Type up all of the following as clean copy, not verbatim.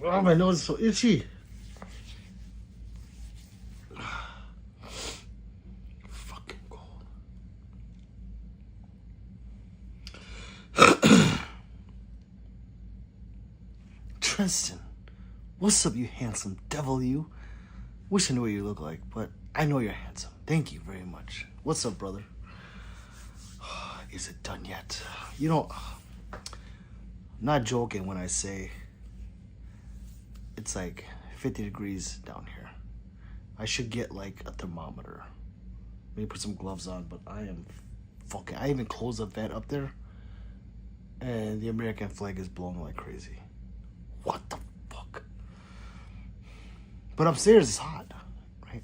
Oh, my nose is so itchy. Fucking cold. Tristan, what's up, you handsome devil, you? Wish I knew what you look like, but I know you're handsome. Thank you very much. What's up, brother? Is it done yet? You know, I'm not joking when I say it's like 50 degrees down here. I should get like a thermometer. Maybe put some gloves on, but I am fucking... I even closed the vent up there, and the American flag is blowing like crazy. What the fuck? But upstairs it's hot, right?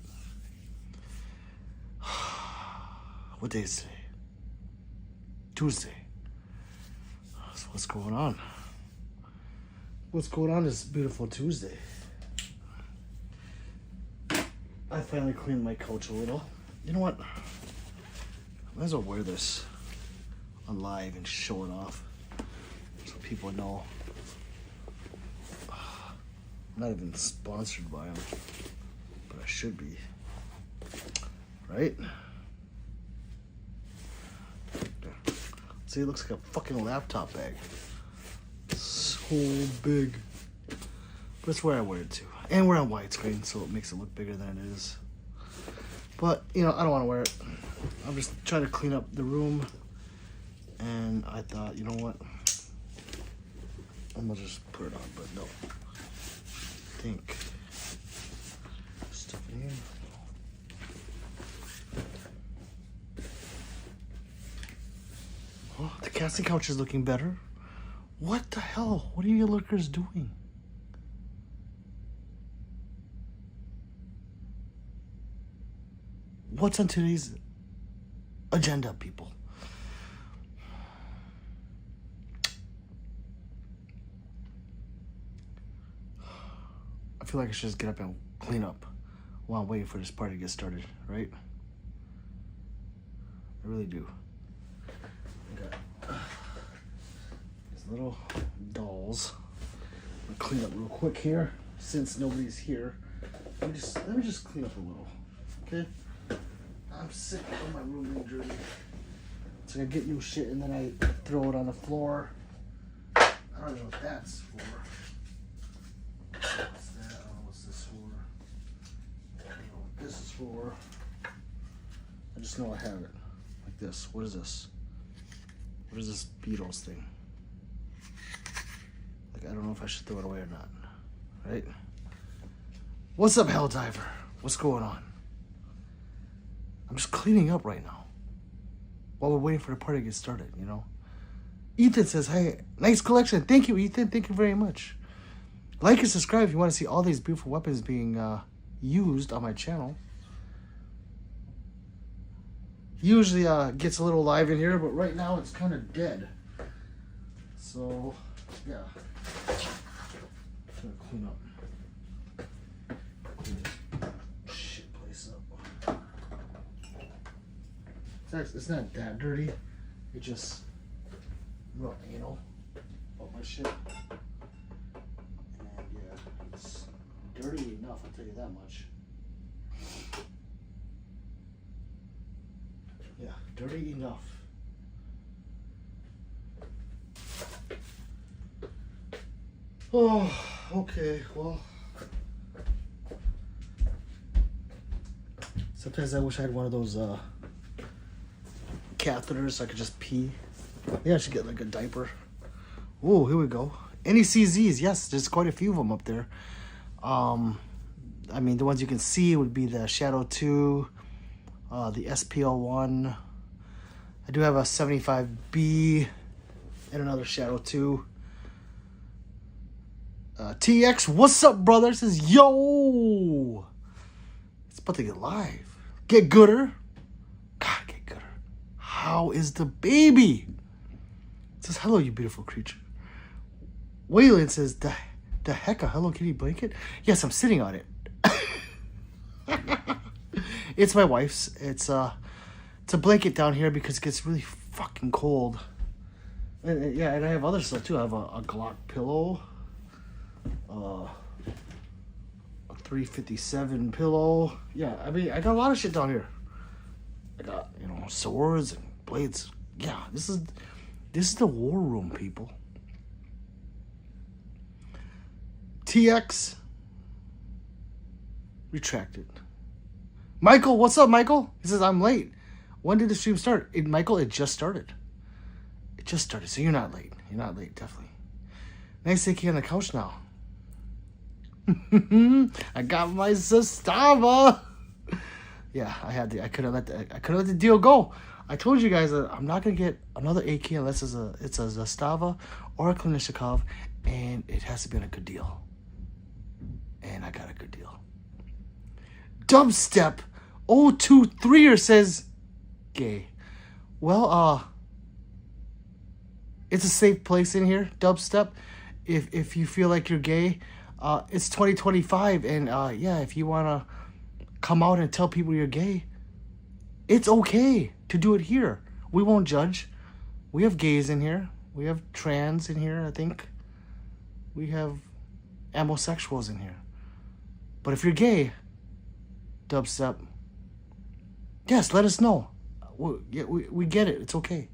What day is today? Tuesday. So what's going on? What's going on this beautiful Tuesday? I finally cleaned my couch a little. You know what? I might as well wear this on live and show it off so people know. I'm not even sponsored by them, but I should be. Right? See, it looks like a fucking laptop bag. So big. But it's where I wear it to. And we're on widescreen, so it makes it look bigger than it is. But, you know, I don't want to wear it. I'm just trying to clean up the room. And I thought, you know what? I'm going to just put it on, but no. I think. Stuff in here. Oh, the casting couch is looking better. What the hell? What are you lookers doing? What's on today's agenda, people? I feel like I should just get up and clean up while I'm waiting for this party to get started, right? I really do. Okay. These little dolls. I'm gonna clean up real quick here since nobody's here. Let me just clean up a little, okay? I'm sick of my room being dirty. So I get new shit and then I throw it on the floor. I don't know what that's for. What's that? I don't know what's this for. I don't know what this is for. I just know I have it. Like this. What is this? What is this Beatles thing? Like, I don't know if I should throw it away or not. Right? What's up, Helldiver? What's going on? I'm just cleaning up right now while we're waiting for the party to get started, you know? Ethan says, hey, nice collection. Thank you, Ethan. Thank you very much. Like and subscribe if you want to see all these beautiful weapons being used on my channel. Usually gets a little live in here, but right now it's kind of dead. So, yeah. Just gonna clean up. Clean this shit place up. It's not that dirty. It just, real anal about my shit. And yeah, it's dirty enough, I'll tell you that much. Yeah, dirty enough. Oh, okay, well. Sometimes I wish I had one of those catheters so I could just pee. Yeah, I should get like a diaper. Oh, here we go. NECZs, yes, there's quite a few of them up there. I mean, the ones you can see would be the Shadow 2, the SPL1. I do have a 75B and another Shadow 2. TX, what's up, brother? Says, yo! It's about to get live. Get gooder. God, get gooder. How is the baby? It says, hello, you beautiful creature. Waylon says, the heck, a Hello Kitty blanket? Yes, I'm sitting on it. It's my wife's. It's a blanket down here because it gets really fucking cold. And, yeah, and I have other stuff too. I have a Glock pillow. A 357 pillow. Yeah, I mean, I got a lot of shit down here. I got, you know, swords and blades. Yeah, this is the war room, people. TX retracted. Michael, what's up, Michael? He says, I'm late. When did the stream start? Michael, it just started. It just started, so you're not late. You're not late, definitely. Nice to on the couch now. I got my Zastava. Yeah, I couldn't let the deal go. I told you guys that I'm not gonna get another AK unless it's a Zastava or a Kalashnikov, and it has to be on a good deal. And I got a good deal. Dubstep 023er says gay. Well, it's a safe place in here, Dubstep. If you feel like you're gay, it's 2025, and yeah, if you wanna come out and tell people you're gay, it's okay to do it here. We won't judge. We have gays in here. We have trans in here, I think. We have homosexuals in here. But if you're gay, Dubstep, yes, let us know. We get it. It's okay.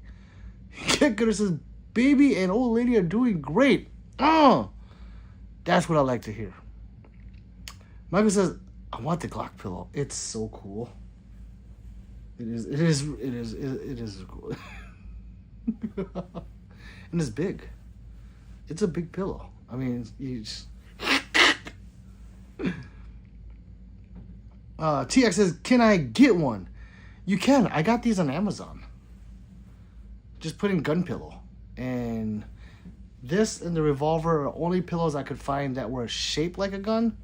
Get good. It says, baby and old lady are doing great. That's what I like to hear. Michael says, I want the Glock pillow. It's so cool. It is cool. And it's big. It's a big pillow. I mean, you just... TX says, can I get one? You can. I got these on Amazon. Just put in gun pillow. And this and the revolver are only pillows I could find that were shaped like a gun.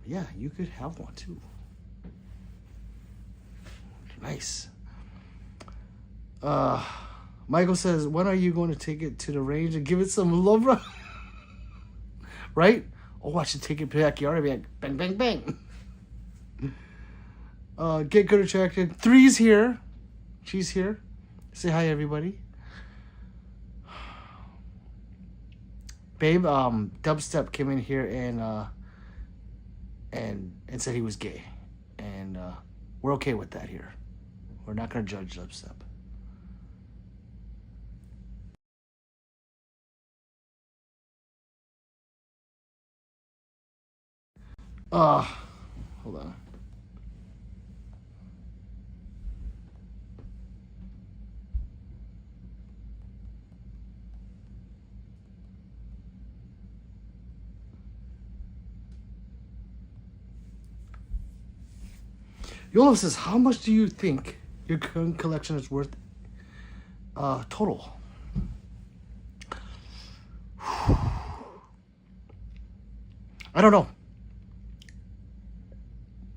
Yeah, you could have one too. Nice. Michael says, when are you going to take it to the range and give it some love? Right? Oh, I should take it back. You already like, bang, bang, bang. Get good attracted. Three's here. She's here. Say hi, everybody. Babe, Dubstep came in here and said he was gay. And we're okay with that here. We're not going to judge Dubstep. Hold on. Yola says, how much do you think your current collection is worth total? I don't know.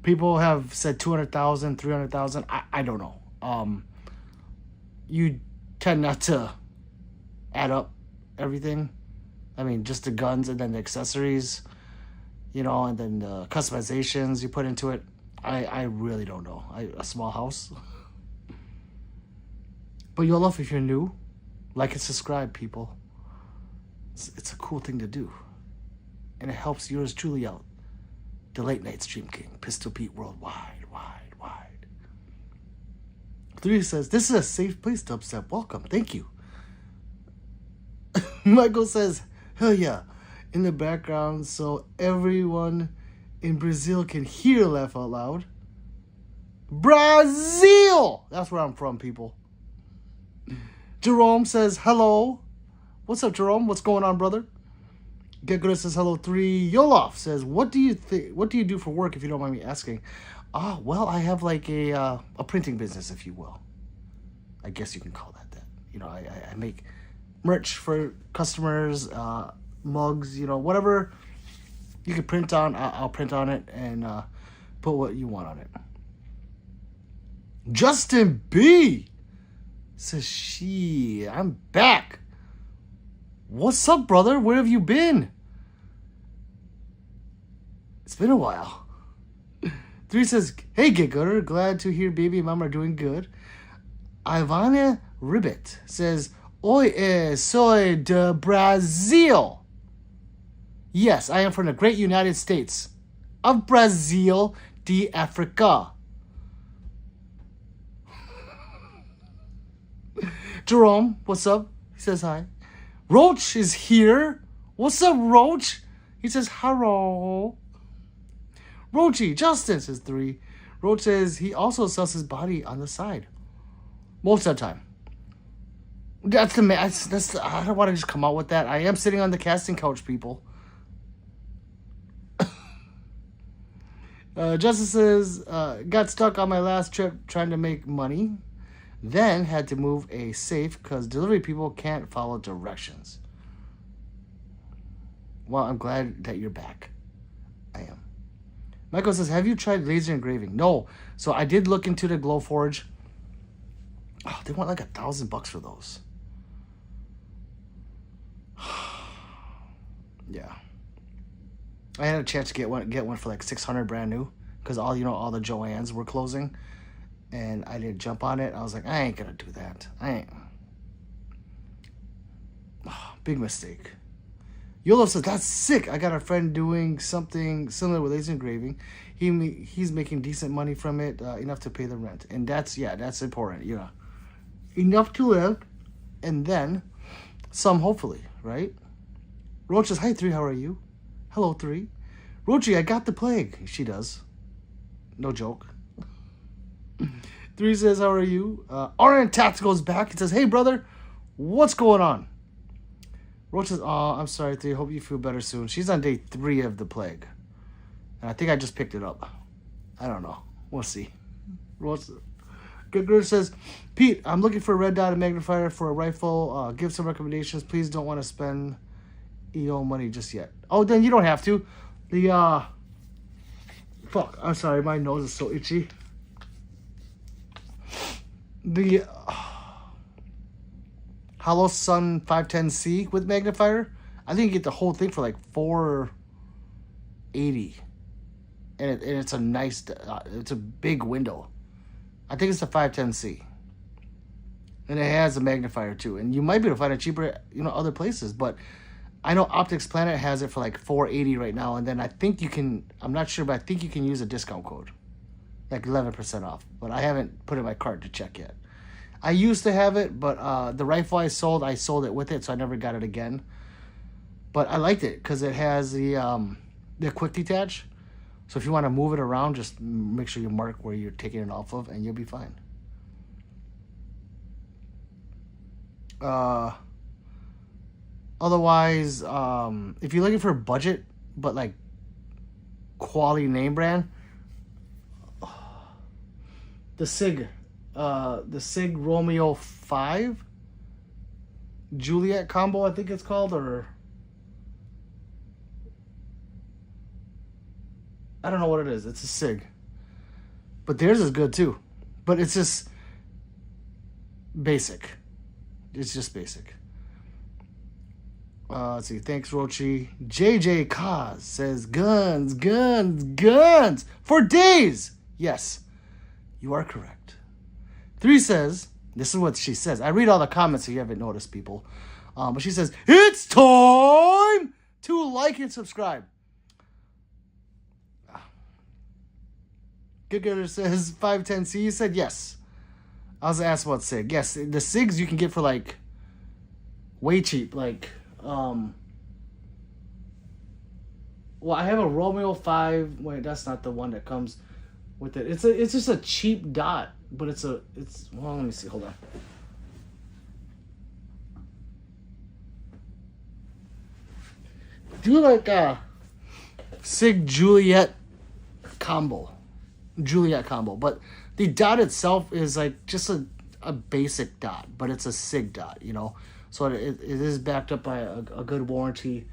People have said 200,000, 300,000. I don't know. You tend not to add up everything. I mean, just the guns and then the accessories, you know, and then the customizations you put into it. I really don't know. A small house. But you'll love if you're new. Like and subscribe, people. It's a cool thing to do. And it helps yours truly out. The Late Night Stream King, Pistol Pete Worldwide, wide. 3 says, this is a safe place, Dubstep. Welcome. Thank you. Michael says, hell yeah. In the background so everyone in Brazil can hear laugh out loud. Brazil! That's where I'm from, people. Jerome says, hello. What's up, Jerome? What's going on, brother? Get Good says, hello. 3 Yolof says, what do you do for work, if you don't mind me asking? Well, I have like a printing business, if you will. I guess you can call that. You know, I make merch for customers, mugs, you know, whatever you can print on, I'll print on it and put what you want on it. Justin B says, I'm back. What's up, brother? Where have you been? It's been a while. 3 says, hey, Get Gooder. Glad to hear baby and mom are doing good. Ivana Ribbit says, Oi, soy de Brazil. Yes, I am from the great United States of Brazil de Africa. Jerome, what's up? He says hi. Roach is here. What's up, Roach? He says hello. Roachy, Justin says 3. Roach says he also sells his body on the side. Most of the time. That's the I don't want to just come out with that. I am sitting on the casting couch, people. Justin says, got stuck on my last trip trying to make money. Then had to move a safe because delivery people can't follow directions. Well, I'm glad that you're back. I am. Michael says, have you tried laser engraving? No. So I did look into the Glowforge. Oh, they want like $1,000 for those. Yeah. I had a chance to get one for like $600 brand new because all the Joann's were closing. And I didn't jump on it. I was like, I ain't gonna do that. I ain't. Oh, big mistake. Yolo says, that's sick. I got a friend doing something similar with laser engraving. He's making decent money from it, enough to pay the rent. And that's important, enough to live, and then some, hopefully, right? Roach says, hi, 3, how are you? Hello, 3. Roachy, I got the plague. She does. No joke. 3 says, how are you? RN Tactical's back. He says, hey, brother, what's going on? Roach says, oh, I'm sorry, 3. Hope you feel better soon. She's on day 3 of the plague. And I think I just picked it up. I don't know. We'll see. Roach Good Girl says, Pete, I'm looking for a red dot magnifier for a rifle. Give some recommendations. Please don't want to spend EO money just yet. Oh, then you don't have to. Fuck, I'm sorry. My nose is so itchy. The Hollow Sun 510C with magnifier, I think you get the whole thing for like $480, and it's a nice, it's a big window. I think it's the 510C, and it has a magnifier too. And you might be able to find it cheaper, other places. But I know Optics Planet has it for like $480 right now, and then I think you can. I'm not sure, but I think you can use a discount code, like 11% off. But I haven't put it in my cart to check yet. I used to have it, but the rifle I sold it with it, so I never got it again. But I liked it because it has the quick detach. So if you want to move it around, just make sure you mark where you're taking it off of, and you'll be fine. Otherwise, if you're looking for a budget, but like quality name brand, the SIG Romeo 5 Juliet combo, I think it's called, or I don't know what it is. It's a SIG, but theirs is good too, but it's just basic. It's just basic. Let's see. Thanks, Rochi. JJ Kaz says, guns for days. Yes, you are correct. 3 says, this is what she says. I read all the comments if you haven't noticed, people. But she says, it's time to like and subscribe. Good Getter says 510C. You said yes. I was asked about SIG. Yes, the SIGs you can get for like way cheap. Like, well, I have a Romeo 5. Wait, that's not the one that comes with it. It's just a cheap dot, but it's well, let me see. Hold on. Do like a SIG Juliet combo, but the dot itself is like just a basic dot, but it's a SIG dot, so it is backed up by a good warranty.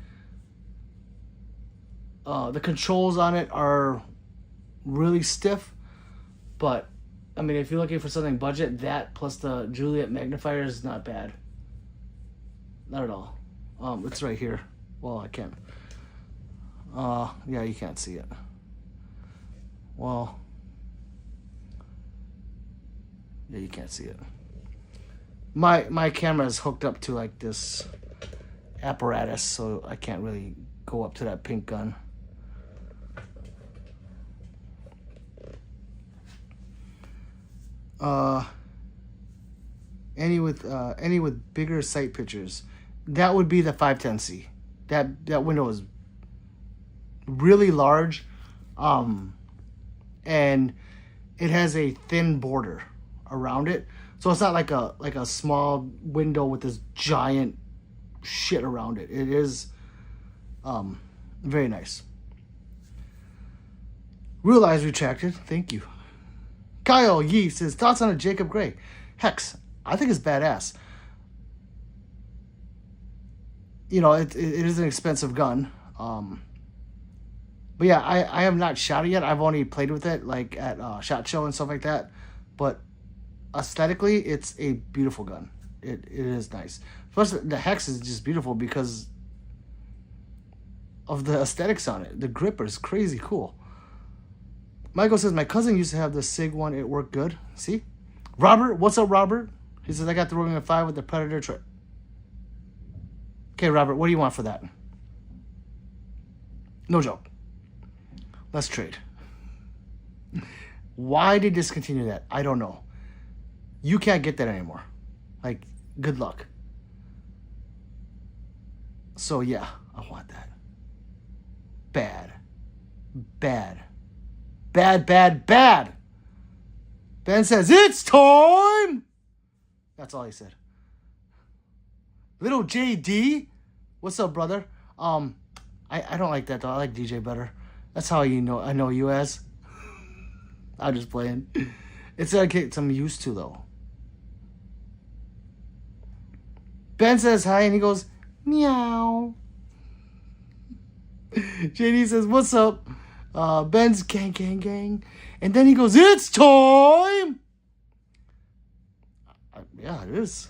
The controls on it are really stiff, but I mean, if you're looking for something budget, that plus the Juliet magnifier is not bad. Not at all. It's right here. Well, I can't. Yeah, you can't see it. Well, yeah, you can't see it. My camera is hooked up to like this apparatus, so I can't really go up to that pink gun. Any with bigger sight pictures. That would be the 510C. That window is really large, and it has a thin border around it, so it's not like a small window with this giant shit around it. It is very nice. Real eyes retracted. Thank you. Kyle Yee says thoughts on a Jacob Gray. Hex, I think it's badass. You know, it is an expensive gun. But yeah, I have not shot it yet. I've only played with it like at SHOT Show and stuff like that. But aesthetically, it's a beautiful gun. It is nice. Plus, the Hex is just beautiful because of the aesthetics on it. The gripper is crazy cool. Michael says, my cousin used to have the SIG one. It worked good. See? Robert, what's up, Robert? He says, I got the Rogan 5 with the Predator. Okay, Robert, what do you want for that? No joke. Let's trade. Why they discontinue that? I don't know. You can't get that anymore. Like, good luck. So, yeah, I want that. Bad. Bad. Bad, bad, bad. Ben says, it's time! That's all he said. Little JD? What's up, brother? I don't like that, though. I like DJ better. That's how I know you as. I'm just playing. It's okay. I'm used to, though. Ben says hi, and he goes, meow. JD says, what's up? Ben's gang, gang, gang. And then he goes, it's time! Yeah, it is.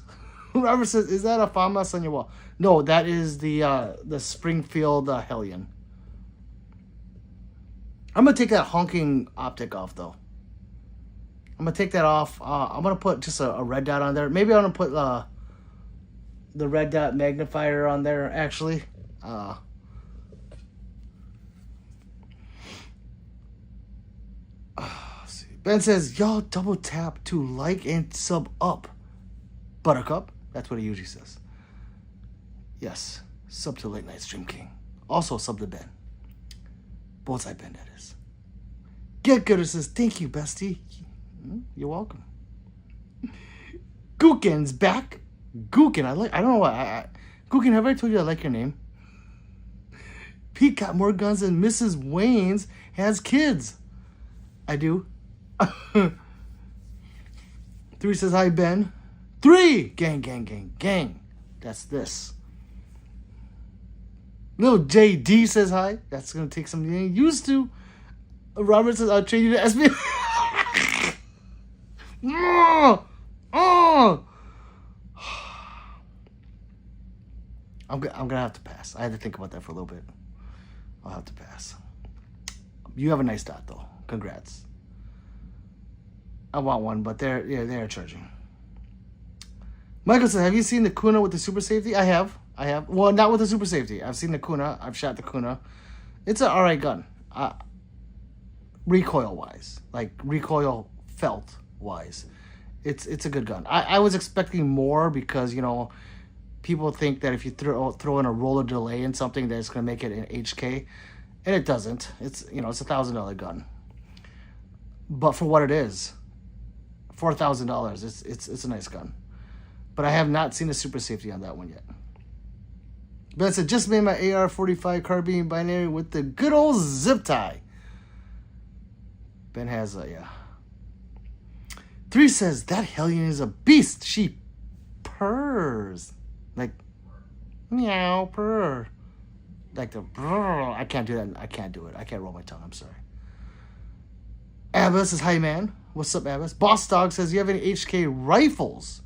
Robert says, is that a FAMAS on your wall? No, that is the Springfield Hellion. I'm going to take that honking optic off, though. I'm going to take that off. I'm going to put just a red dot on there. Maybe I'm going to put the red dot magnifier on there, actually. Ben says, y'all double tap to like and sub up. Buttercup. That's what he usually says. Yes. Sub to Late Night Stream King. Also sub to Ben. Bullseye Ben, that is. Get Gooder says, thank you, bestie. You're welcome. Gookin's back. Gookin. I don't know why. Gookin, have I told you I like your name? Pete got more guns than Mrs. Wayne's has kids. I do. 3 says, hi, Ben. 3! Gang, gang, gang, gang. That's this. Little JD says hi. That's going to take some getting used to. Robert says, I'll trade you to SB. I'm going to have to pass. I had to think about that for a little bit. I'll have to pass. You have a nice dot, though. Congrats. I want one, but they're charging. Michael says, have you seen the Kuna with the super safety? I have. Well, not with the super safety. I've seen the Kuna. I've shot the Kuna. It's an alright gun. Recoil-wise. Like, recoil felt-wise. It's a good gun. I was expecting more because, you know, people think that if you throw in a roller delay in something that it's going to make it an HK. And it doesn't. It's, you know, it's $1,000 gun. But for what it is, $4,000, it's a nice gun. But I have not seen a super safety on that one yet. Ben said, just made my AR-45 carbine binary with the good old zip tie. Ben has a, yeah. 3 says, that Hellion is a beast. She purrs. Like, meow, purr. Like the, I can't do that. I can't do it. I can't roll my tongue. I'm sorry. Abbas says, hi, man. What's up, Abbas? Boss Dog says, you have any HK rifles?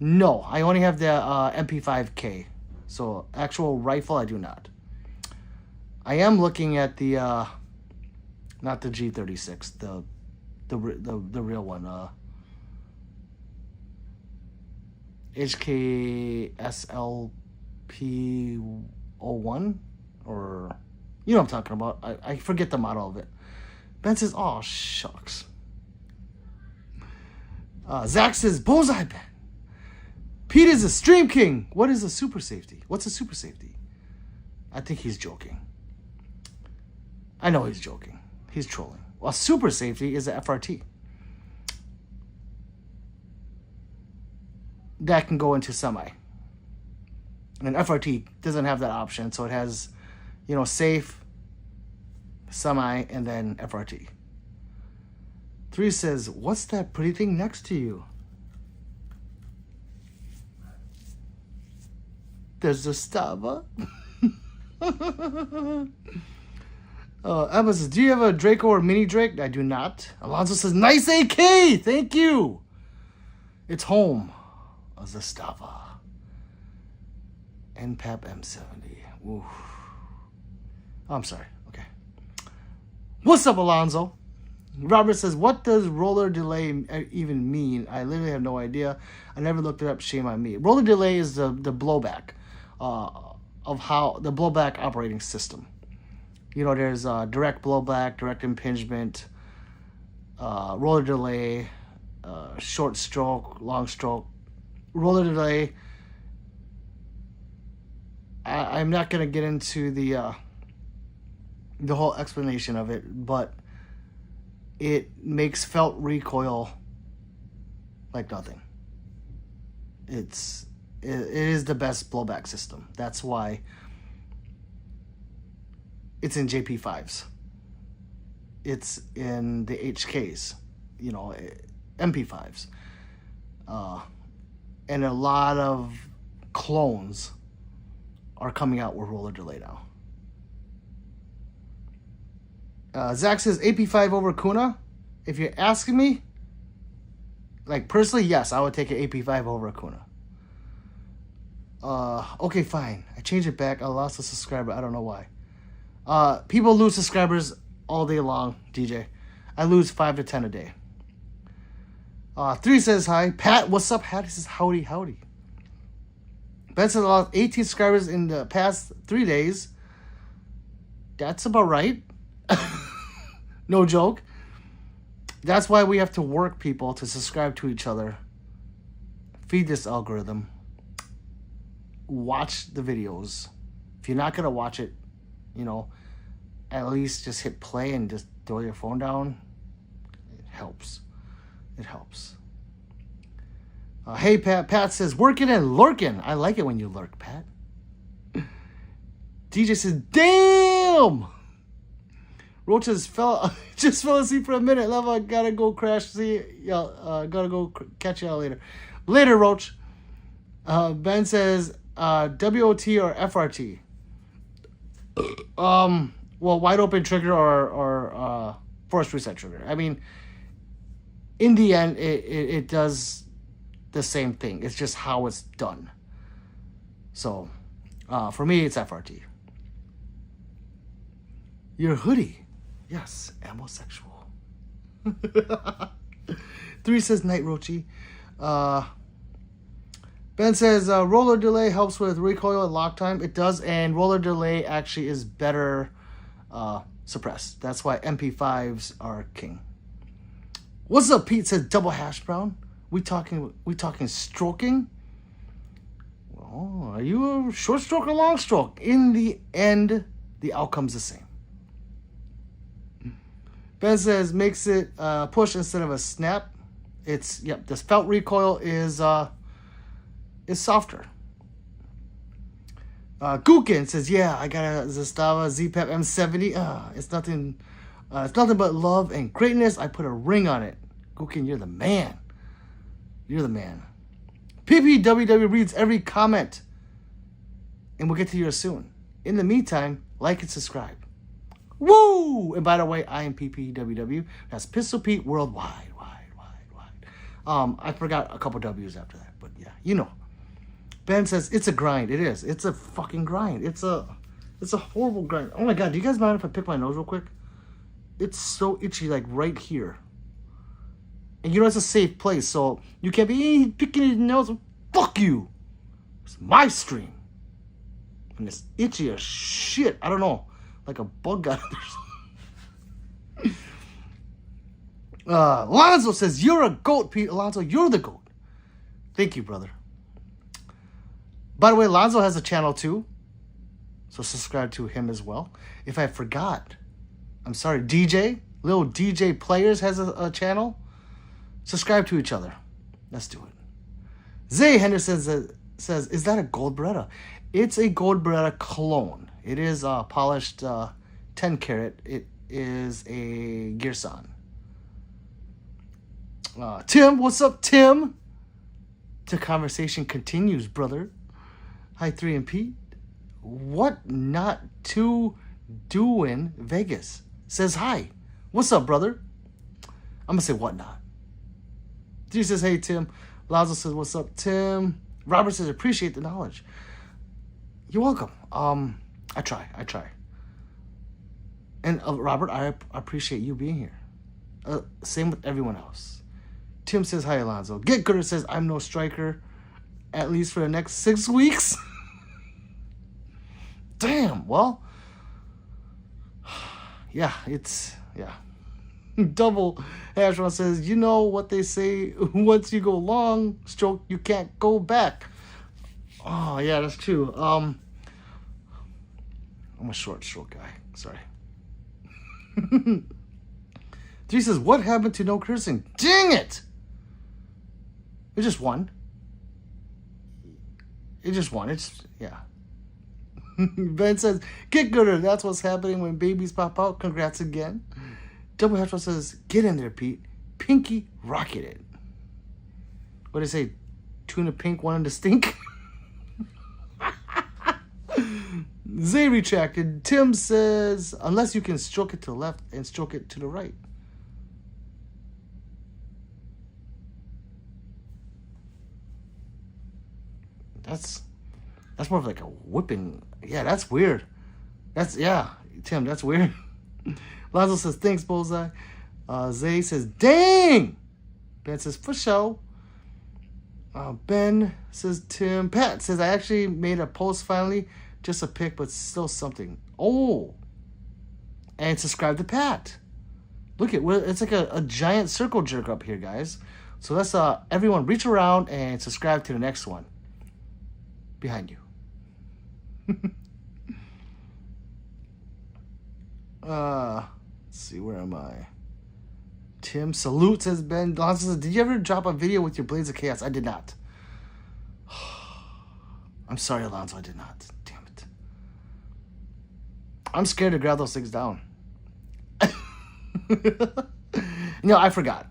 No, I only have the MP5K. So, actual rifle, I do not. I am looking at the, not the G36, the real one. HK SLP01, or you know what I'm talking about. I forget the model of it. Ben says, oh, shucks. Zach says, bullseye, Ben. Pete is a stream king. What is a super safety? What's a super safety? I think he's joking. I know he's joking. He's trolling. Well, super safety is a FRT. That can go into semi. And FRT doesn't have that option, so it has, you know, safe, semi, and then FRT. 3 says, what's that pretty thing next to you? There's a Stava. Emma says, do you have a Draco or mini Drake? I do not. Alonso says, nice AK. Thank you. It's home. A Zastava. NPAP M70. Oof. Oh, I'm sorry. Okay. What's up, Alonso? Robert says, what does roller delay even mean? I literally have no idea. I never looked it up. Shame on me. Roller delay is the blowback of how the blowback operating system. You know, there's direct blowback, direct impingement, roller delay, short stroke, long stroke. Roller delay, I'm not going to get into the whole explanation of it, but it makes felt recoil like nothing. It is the best blowback system. That's why it's in JP5s. It's in the HKs, you know, MP5s. And a lot of clones are coming out with roller delay now. Zach says AP5 over Kuna. If you're asking me, like personally, yes, I would take an AP5 over a Kuna. Okay, fine. I changed it back. I lost a subscriber. I don't know why. People lose subscribers all day long, DJ. I lose 5 to 10 a day. 3 says hi. Pat, what's up, Pat? He says howdy, howdy. Ben says I lost 18 subscribers in the past 3 days. That's about right. No joke. That's why we have to work people to subscribe to each other. Feed this algorithm. Watch the videos. If you're not going to watch it, you know, at least just hit play and just throw your phone down. It helps. It helps. Hey, Pat. Pat says, working and lurking. I like it when you lurk, Pat. DJ says, damn! Roach just fell asleep for a minute. Love, I gotta go crash. See y'all. Gotta go catch y'all later. Later, Roach. Ben says, WOT or FRT? Well, wide open trigger or force reset trigger. I mean, in the end, it does the same thing. It's just how it's done. So, for me, it's FRT. Your hoodie. Yes, amosexual. 3 says night, Rochi. Ben says roller delay helps with recoil and lock time. It does, and roller delay actually is better suppressed. That's why MP5s are king. What's up, Pete? Says double hash brown. We talking stroking? Well, are you a short stroke or long stroke? In the end, the outcome's the same. Ben says makes it push instead of a snap. It's this felt recoil is softer. Gukin says, yeah, I got a Zastava ZPEP M70. It's nothing but love and greatness. I put a ring on it. Gukin, you're the man. You're the man. PPWW reads every comment. And we'll get to yours soon. In the meantime, like and subscribe. Woo! And by the way, I am PPWW. That's Pistol Pete Worldwide. I forgot a couple W's after that. But yeah, you know. Ben says, it's a grind. It is. It's a fucking grind. It's a horrible grind. Oh my God, do you guys mind if I pick my nose real quick? It's so itchy, like right here. And you know it's a safe place, so you can't be picking your nose. Fuck you. It's my stream. And it's itchy as shit. I don't know. Like a bug got in there. Alonzo says, you're a goat, Pete. Alonzo, you're the goat. Thank you, brother. By the way, Alonzo has a channel too. So subscribe to him as well. If I forgot, I'm sorry. DJ, little DJ Players has a channel. Subscribe to each other. Let's do it. Zay Henderson says, is that a gold Beretta? It's a gold Beretta clone. It is polished 10 karat. It is a Gearson. Tim, what's up, Tim? The conversation continues, brother. Hi, 3 and Pete. What not to do in Vegas? Says hi. What's up, brother? I'm going to say what not. He says, hey, Tim. Lazo says, what's up, Tim? Robert says, appreciate the knowledge. You're welcome. I try. And Robert, I appreciate you being here. Same with everyone else. Tim says, hi, Alonzo. Get Gooder says, I'm no striker, at least for the next 6 weeks. Damn, well, yeah. Double Ashron says, you know what they say, once you go long stroke, you can't go back. Oh, yeah, that's true. I'm a short stroke guy. Sorry. 3 says, what happened to no cursing? Dang it! It just won. It's, yeah. Ben says, get gooder. That's what's happening when babies pop out. Congrats again. Double Hatchwell says, get in there, Pete. Pinky rocket it. What did I say? Tuna pink wanted to stink? Zay retracted. Tim says, unless you can stroke it to the left and stroke it to the right. That's more of like a whipping. Yeah, that's weird. Tim, that's weird. Lazo says, thanks, Bullseye. Zay says, dang! Ben says, for show. Ben says, Tim. Pat says, I actually made a post finally. Just a pic, but still something. Oh! And subscribe to Pat. Look at it's like a giant circle jerk up here, guys. So let's everyone reach around and subscribe to the next one. Behind you. Let's see, where am I? Tim salute, says Ben. Alonzo says, did you ever drop a video with your Blades of Chaos? I did not. I'm sorry, Alonzo, I did not. Damn it. I'm scared to grab those things down. No, I forgot.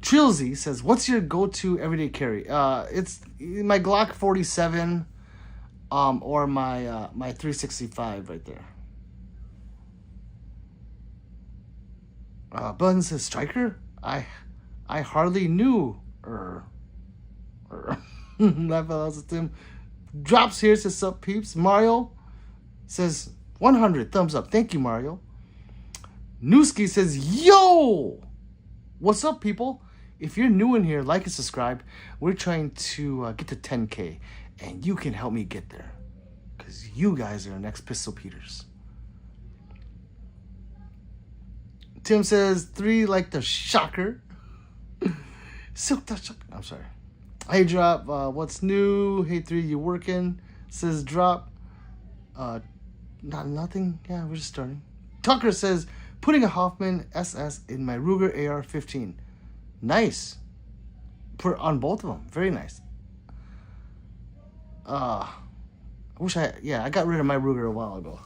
Trilzy says, what's your go-to everyday carry? It's my Glock 47 or my 365 right there. Button says, striker? I hardly knew. Laugh out at Tim. Drops here, says, sup, peeps. Mario says, 100 thumbs up. Thank you, Mario. Newski says, yo! What's up, people? If you're new in here, like and subscribe. We're trying to get to 10K, and you can help me get there, because you guys are the next Pistol Peters. Tim says, 3 like the shocker. Silk the shocker. I'm sorry. Hey, Drop. What's new? Hey, 3, you working? Says Drop. Nothing. Yeah, we're just starting. Tucker says, putting a Hoffman SS in my Ruger AR-15. Nice. On both of them. Very nice. I wish I got rid of my Ruger a while ago.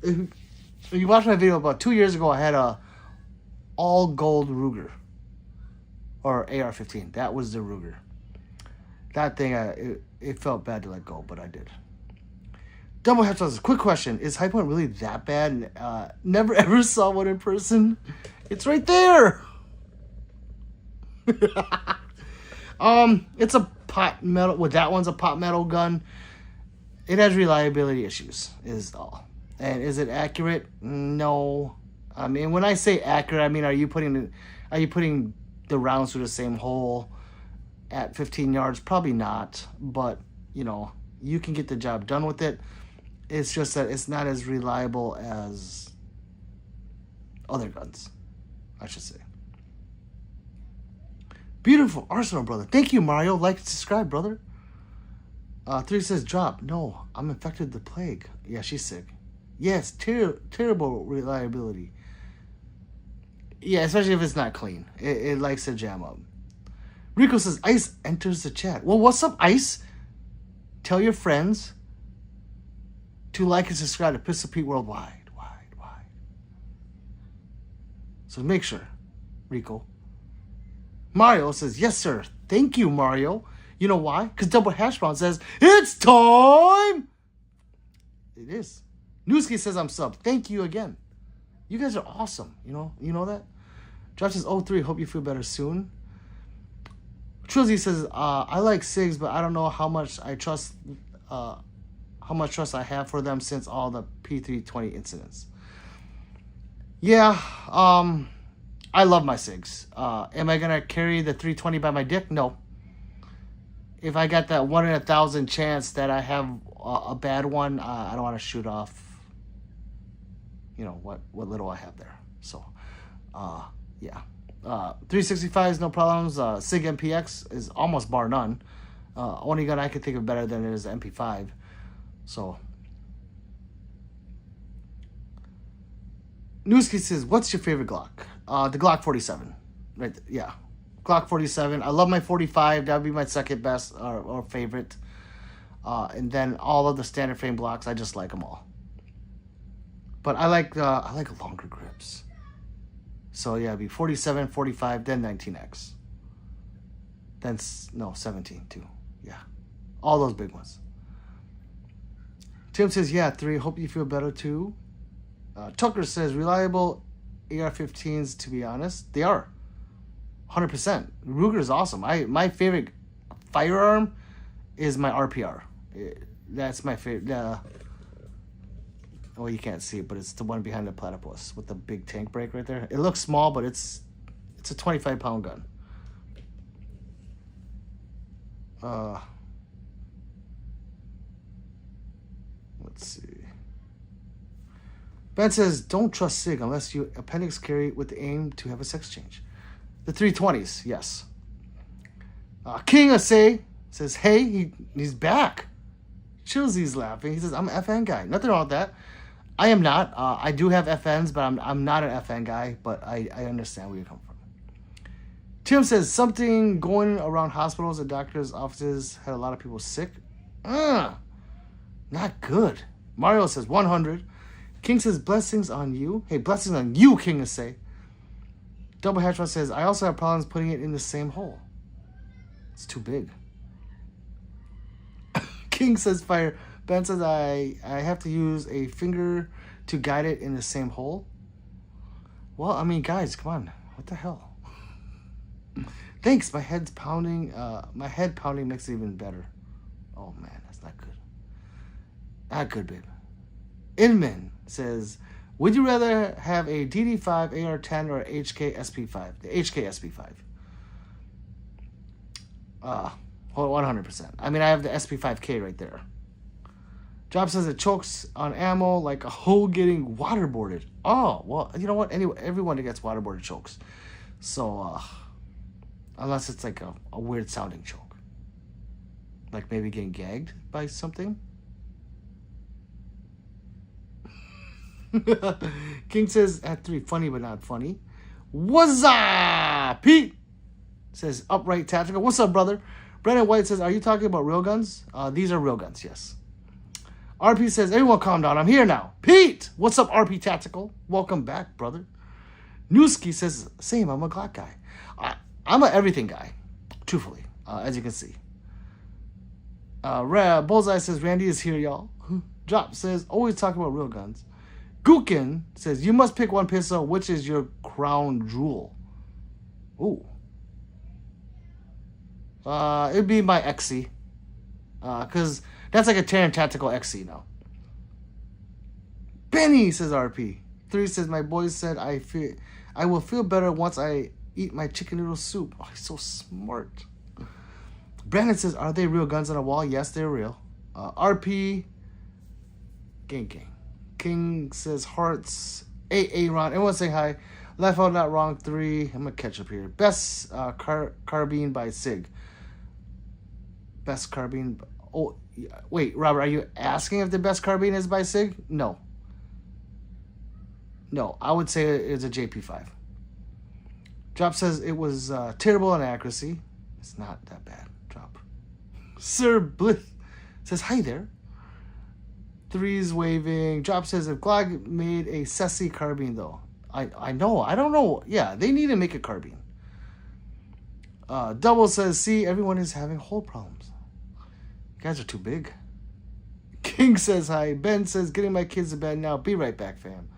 If you watched my video about 2 years ago, I had a all gold Ruger. Or AR-15. That was the Ruger. That thing, it felt bad to let go, but I did. Double Headshots, quick question. Is High Point really that bad? Never ever saw one in person. It's right there. It's a pot metal. Well, that one's a pot metal gun. It has reliability issues, is all. And is it accurate? No. I mean, when I say accurate, I mean, are you putting the rounds through the same hole? at 15 yards? Probably not, but you know, you can get the job done with it. It's just that it's not as reliable as other guns, I should say. Beautiful Arsenal, brother. Thank you, Mario. Like and subscribe, brother. 3 says, drop. No, I'm infected with the plague. Yeah, she's sick. Yes, terrible reliability. Yeah, especially if it's not clean. It likes to jam up. Rico says, Ice enters the chat. Well, what's up, Ice? Tell your friends to like and subscribe to Pistol Pete Worldwide. So make sure, Rico. Mario says, yes, sir. Thank you, Mario. You know why? Because Double Hash Brown says, it's time! It is. Newski says, I'm sub. Thank you again. You guys are awesome. You know that? Josh says, 03, hope you feel better soon. Trilzy says, I like SIGs, but I don't know how much trust I have for them since all the P320 incidents. Yeah, I love my SIGs. Am I going to carry the 320 by my dick? No. If I got that 1 in 1,000 chance that I have a bad one, I don't want to shoot off, you know, what little I have there. So, yeah. 365 is no problems. SIG MPX is almost bar none. Only gun I can think of better than it is the MP5. So, Newski says, what's your favorite Glock? The Glock 47. Right there. Yeah. Glock 47. I love my 45. That would be my second best or favorite. And then all of the standard frame blocks, I just like them all. But I like longer grips. So yeah, it'd be 47, 45, then 19X. Then, no, 17 too. Yeah. All those big ones. Tim says, yeah, 3. Hope you feel better too. Tucker says, reliable AR-15s, to be honest. They are. 100%. Ruger is awesome. My favorite firearm is my RPR. That's my favorite. Well, you can't see it, but it's the one behind the platypus with the big tank brake right there. It looks small, but it's a 25-pound gun. Let's see. Ben says, don't trust SIG unless you appendix carry with the aim to have a sex change. The 320s, yes. King Asay says, hey, he's back. Chilsy's laughing. He says, I'm an FN guy. Nothing wrong with that. I am not. I do have FNs, but I'm not an FN guy, but I understand where you come from. Tim says, something going around hospitals and doctors' offices had a lot of people sick. Not good. Mario says, 100. King says, blessings on you. Hey, blessings on you, King Asay. Double Hatchman says, I also have problems putting it in the same hole. It's too big. King says, fire. Ben says, I have to use a finger to guide it in the same hole. Well, I mean, guys, come on. What the hell? Thanks. My head's pounding. My head pounding makes it even better. Oh, man, that's not good. Not good, babe. Inman says, would you rather have a DD5 AR-10 or HK SP5? The HK SP5. 100%. I mean, I have the SP5K right there. Job says it chokes on ammo like a hoe getting waterboarded. Oh, well, you know what? Anyway, everyone that gets waterboarded chokes. So, unless it's like a weird sounding choke. Like maybe getting gagged by something. King says at 3, funny but not funny. What's up, Pete? Says upright tactical. What's up, brother? Brandon White says, are you talking about real guns? These are real guns, yes. RP says, everyone calm down. I'm here now. Pete, what's up, RP Tactical? Welcome back, brother. Newski says, same, I'm a Glock guy. I'm an everything guy, truthfully, as you can see. Bullseye says, Randy is here, y'all. Drop says, always talk about real guns. Gookin says, you must pick one pistol. Which is your crown jewel? Ooh. It'd be my XC. Because that's like a Terran Tactical XC now. Benny, says RP. 3 says, my boy said, I will feel better once I eat my chicken noodle soup. Oh, he's so smart. Brandon says, are they real guns on a wall? Yes, they're real. RP. Gang. King says, hearts. Ron. Everyone say hi. Left out, not wrong. 3. I'm going to catch up here. Best carbine by SIG. Best carbine. Oh, wait, Robert, are you asking if the best carbine is by SIG? No. No, I would say it's a JP5. Drop says it was terrible in accuracy. It's not that bad. Drop. Sir Bliss says, hi there. 3's waving. Drop says, if Glock made a Sessi carbine, though. I know. I don't know. Yeah, they need to make a carbine. Double says, see, everyone is having hole problems. You guys are too big. King says, hi. Ben says, getting my kids to bed now. Be right back, fam.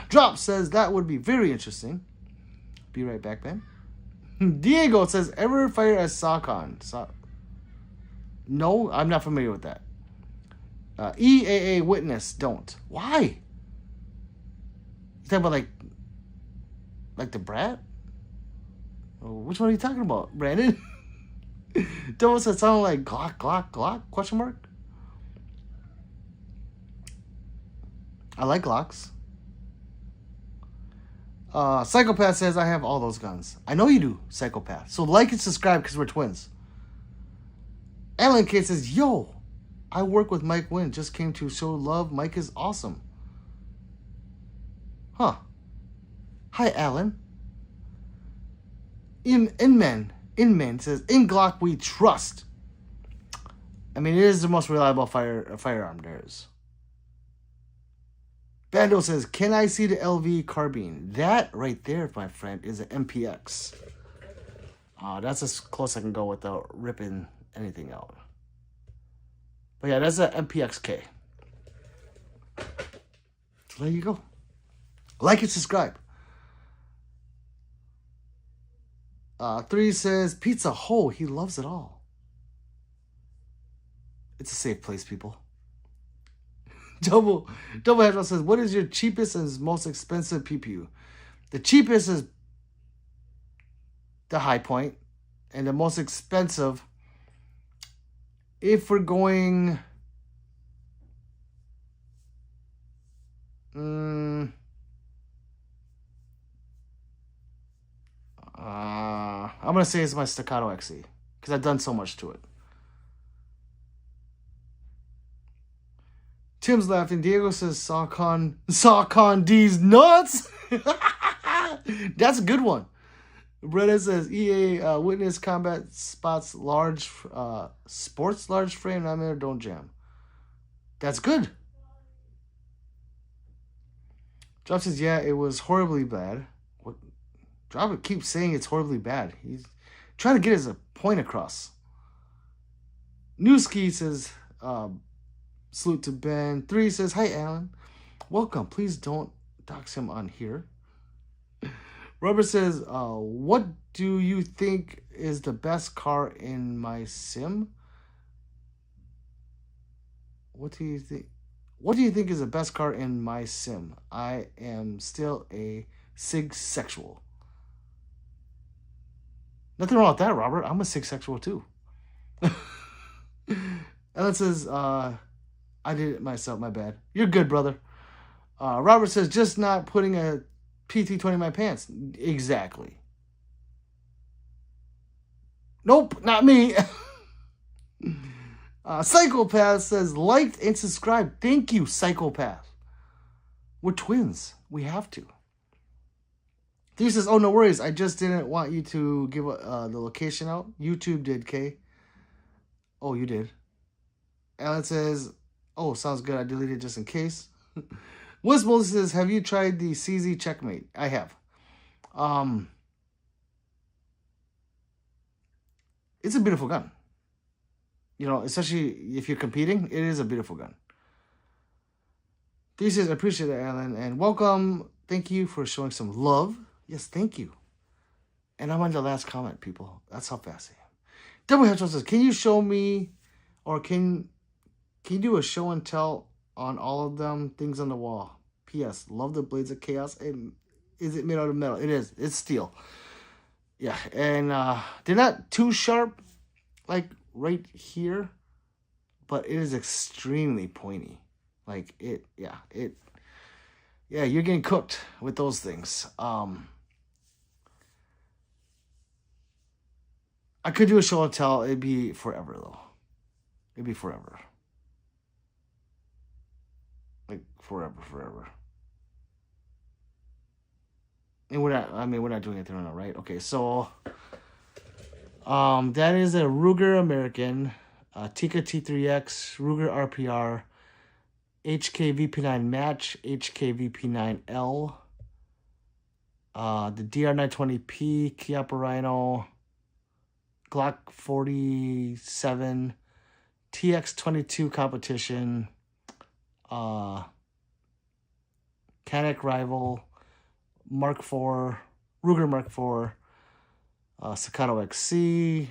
Drop says, that would be very interesting. Be right back, Ben. Diego says, ever fire a SOCON? No, I'm not familiar with that. EAA witness, don't. Why? You talking about like the brat? Oh, which one are you talking about, Brandon? Double said something like Glock, question mark? I like Glocks. Psychopath says, I have all those guns. I know you do, Psychopath. So like and subscribe because we're twins. Alan K says, yo, I work with Mike Wynn. Just came to show love. Mike is awesome. Huh. Hi, Alan. Inman says, in Glock we trust. I mean, it is the most reliable firearm there is. Bando says, can I see the LV carbine? That right there, my friend, is an MPX. That's as close I can go without ripping anything out. But yeah, that's an MPXK. So there you go. Like and subscribe. 3 says, Pizza Ho, he loves it all. It's a safe place, people. Double Headshot says, what is your cheapest and most expensive PPU? The cheapest is the High Point, and the most expensive, if we're going, I'm gonna say it's my Staccato XE because I've done so much to it. Tim's laughing. Diego says, SOCON D's nuts. That's a good one. Brennan says, EA witness combat spots large sports large frame 9mm don't jam. That's good. Drop says, yeah, it was horribly bad. What? Drop keeps saying it's horribly bad. He's trying to get his point across. Newski says, salute to Ben. 3 says, hi, Alan. Welcome. Please don't dox him on here. Robert says, what do you think is the best car in my sim? What do you think? What do you think is the best car in my sim? I am still a sig sexual. Nothing wrong with that, Robert. I'm a sig sexual too. Ellen says, I did it myself, my bad. You're good, brother. Robert says, just not putting a PT-20 in my pants. Exactly. Nope, not me. Psychopath says, liked and subscribed. Thank you, Psychopath. We're twins. We have to. He says, oh, no worries. I just didn't want you to give the location out. YouTube did, K. Oh, you did. Alan says, oh, sounds good. I deleted it just in case. Wismo says, have you tried the CZ Checkmate? I have. It's a beautiful gun. You know, especially if you're competing, it is a beautiful gun. He says, I appreciate it, Alan. And welcome. Thank you for showing some love. Yes, thank you. And I'm on the last comment, people. That's how fast I am. Double Headshot says, can you show me, or can you do a show and tell on all of them things on the wall? P.S. Love the Blades of Chaos. And is it made out of metal? It is. It's steel. Yeah, and they're not too sharp, like right here, but it is extremely pointy. Like yeah, you're getting cooked with those things. I could do a show and tell. It'd be forever though. It'd be forever. Like forever. And we're not doing anything right now, right? Okay, so that is a Ruger American, Tika T3X, Ruger RPR, HKVP9 Match, HKVP9L, the DR920P, Cashapp Rhino, Glock 47, TX22 Competition, Canik Rival, Mark IV, Ruger Mark IV, Staccato XC,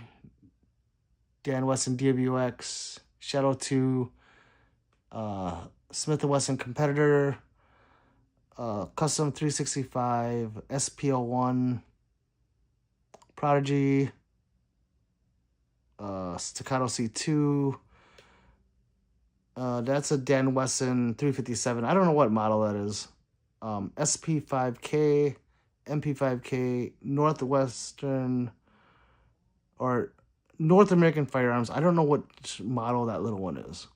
Dan Wesson DWX, Shadow 2, Smith & Wesson Competitor, Custom 365, SPO1, Prodigy, Staccato C2. That's a Dan Wesson 357. I don't know what model that is. SP5K, MP5K, Northwestern or North American Firearms. I don't know what model that little one is.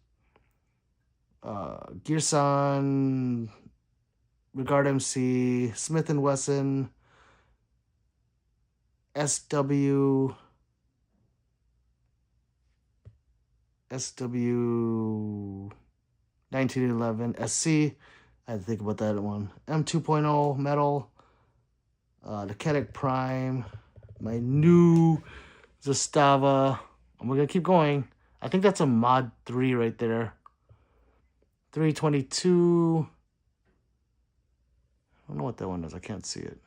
Gearson, Regard MC, Smith & Wesson, SW 1911, SC. I had to think about that one. M2.0 metal, the Kinetic Prime, my new Zastava. And we're going to keep going. I think that's a Mod 3 right there. 322. I don't know what that one is. I can't see it.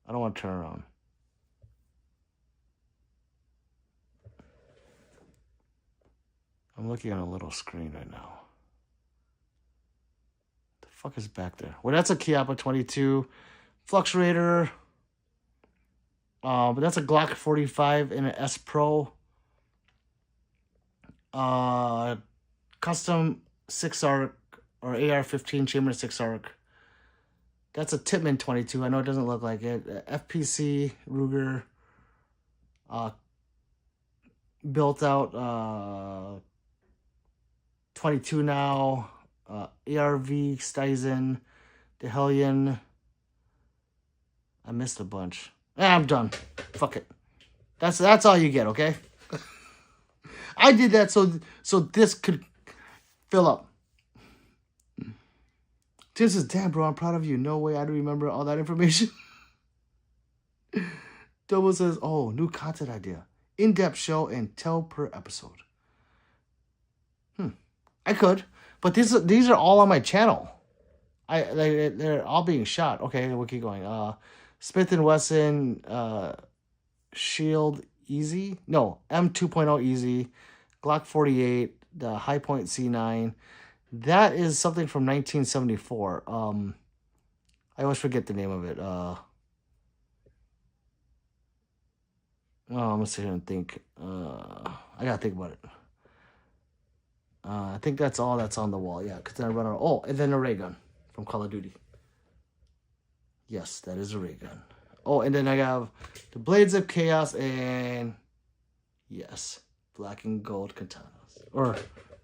I don't want to turn around. I'm looking on a little screen right now. The fuck is back there? Well, that's a Cashapp 22 Fluctuator. But that's a Glock 45 and an S Pro. Custom 6-arc or AR-15 chamber 6-arc. That's a Tippmann 22. I know it doesn't look like it. FPC Ruger. Built out 22 now. ARV Stizen. De Hellion. I missed a bunch. I'm done. Fuck it. That's all you get, okay? I did that so this could fill up. This is, damn, bro, I'm proud of you. No way I'd remember all that information. Double says, oh, new content idea. In-depth show and tell per episode. I could, but these are all on my channel. They're all being shot. Okay, we'll keep going. Smith & Wesson Shield Easy. No, M2.0 Easy. Glock 48. The High Point C9. That is something from 1974. I always forget the name of it. I'm gonna sit here and think. I gotta think about it. I think that's all that's on the wall. Yeah, because then I run out. Oh, and then a ray gun from Call of Duty. Yes, that is a ray gun. Oh, and then I have the Blades of Chaos and yes, black and gold katanas or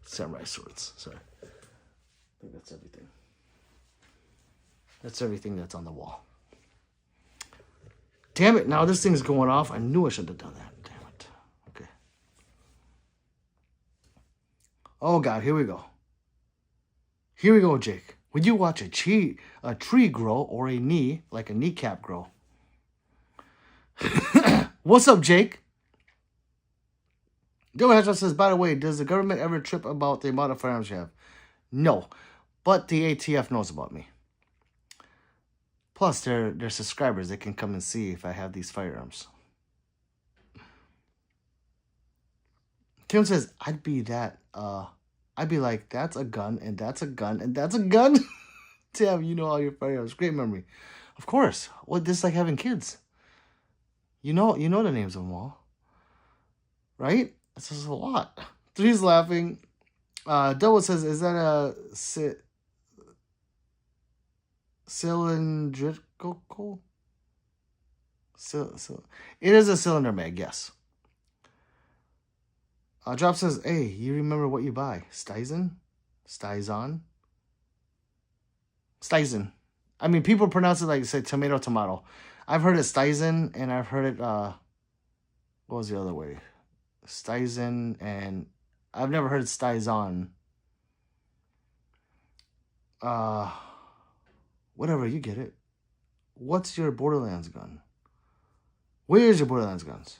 samurai swords. Sorry, I think that's everything. That's everything that's on the wall. Damn it! Now this thing's going off. I knew I should have done that. Damn it. Okay. Oh God, here we go. Here we go, Jake. Would you watch a tree grow or a knee, like a kneecap grow? What's up, Jake? Dylan Hedgehog says, by the way, does the government ever trip about the amount of firearms you have? No, but the ATF knows about me. Plus, they're subscribers. They can come and see if I have these firearms. Tim says, I'd be like, that's a gun, and that's a gun, and that's a gun. Tim, you know all your firearms. Great memory. Of course. Well, this is like having kids. You know the names of them all, right? This is a lot. Three's laughing. Double says, "Is that a cylindrical? It is a cylinder mag, yes." Drop says, "Hey, you remember what you buy? Stizen? Stizon? Stizen. I mean, people pronounce it like, say, tomato. I've heard it Stizen, and I've heard it, what was the other way? Stizen, and I've never heard Stizon. Whatever, you get it. What's your Borderlands gun? Where's your Borderlands guns?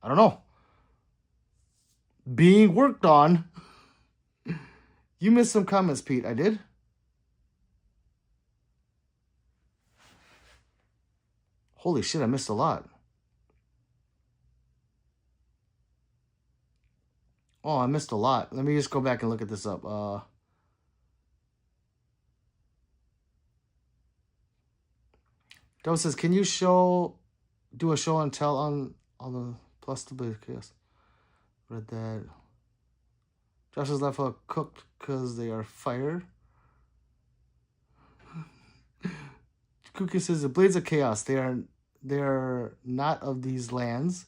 I don't know. Being worked on. You missed some comments, Pete. I did. Holy shit, I missed a lot. Oh, I missed a lot. Let me just go back and look at this up. Doe says, "Can you do a show and tell on the plus the chaos?" Read that. Josh has left out cooked because they are fire. Kuka says, "The blades of chaos. They are not of these lands.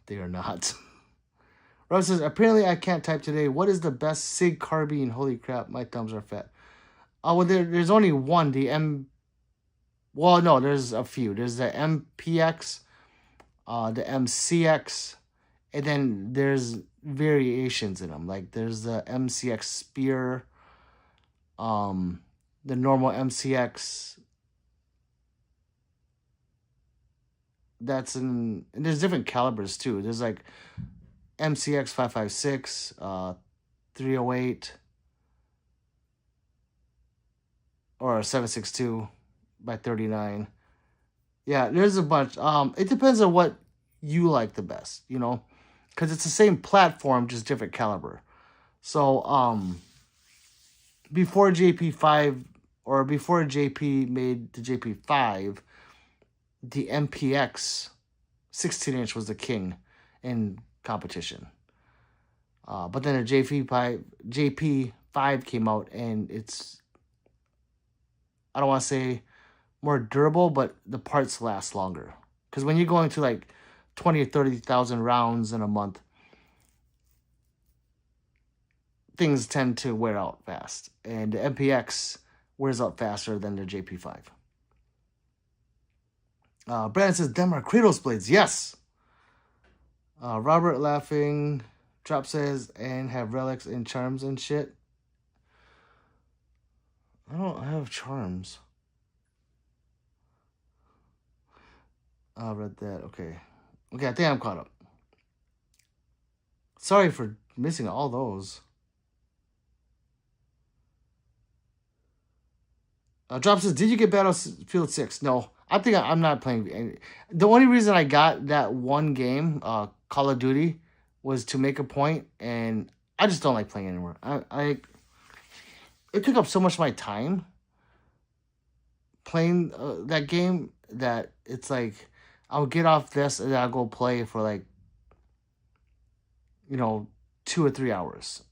They are not." Rob says, "Apparently I can't type today. What is the best SIG carbine? Holy crap, my thumbs are fat." Oh, well, there's only one. Well, no, there's a few. There's the MPX, the MCX, and then there's variations in them. Like there's the MCX Spear, the normal MCX. And there's different calibers too. There's like MCX 5.56, 308, or 7.62 by 39. Yeah, there's a bunch. It depends on what you like the best, you know, because it's the same platform, just different caliber. So, before JP5 or before JP made the JP5, the MPX 16-inch was the king in competition. But then the JP5 came out, and it's, I don't want to say more durable, but the parts last longer. Because when you're going to like 20 or 30,000 rounds in a month, things tend to wear out fast. And the MPX wears out faster than the JP5. Brandon says, "Them are Kratos blades." Yes. Robert laughing. Drop says, "And have relics and charms and shit." I don't have charms. I read that. Okay, I think I'm caught up. Sorry for missing all those. Drop says, "Did you get Battlefield 6? No, I think I'm not playing. The only reason I got that one game, Call of Duty, was to make a point, and I just don't like playing anymore. It took up so much of my time playing that game that it's like I'll get off this and I'll go play for like, 2 or 3 hours.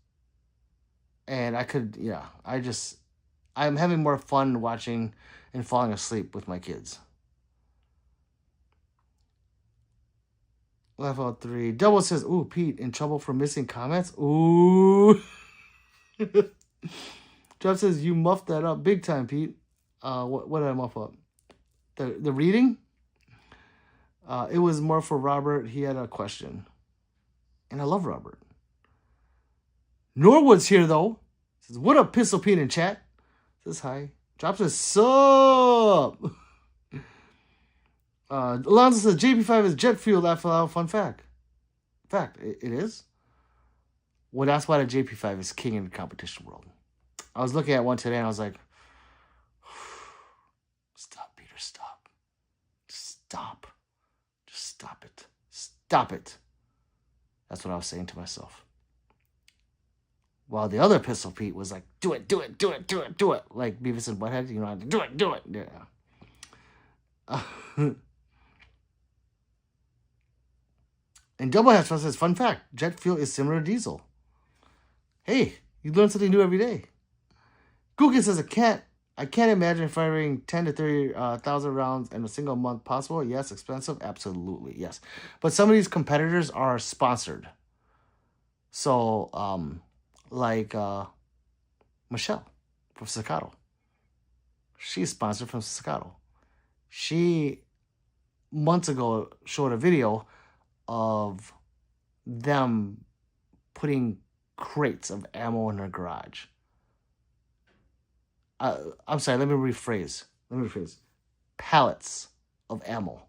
And I'm having more fun watching and falling asleep with my kids. Laugh out 3. Double says, "Ooh, Pete, in trouble for missing comments?" Ooh. Jeff says, "You muffed that up big time, Pete." What did I muff up? The reading? It was more for Robert. He had a question. And I love Robert. Norwood's here, though. Says, "What up, Pistol Pete in chat?" Says hi. Drop says, "Sup?" Alonzo says, "JP5 is jet fuel." Laugh out. Fun fact. It is? Well, that's why the JP5 is king in the competition world. I was looking at one today and I was like, stop, Peter, stop. Stop. Just stop it. Stop it. That's what I was saying to myself. While the other Pistol Pete was like, do it. Like Beavis and Butthead, do it. Yeah. And Double Hatch says, fun fact, jet fuel is similar to diesel. Hey, you learn something new every day. Google says, I can't imagine firing 10 to 30,000 rounds in a single month possible. Yes, expensive. Absolutely, yes. But some of these competitors are sponsored. So, like Michelle from Staccato. She's sponsored from Staccato. She, months ago, showed a video of them putting crates of ammo in her garage. I'm sorry, let me rephrase. Pallets of ammo.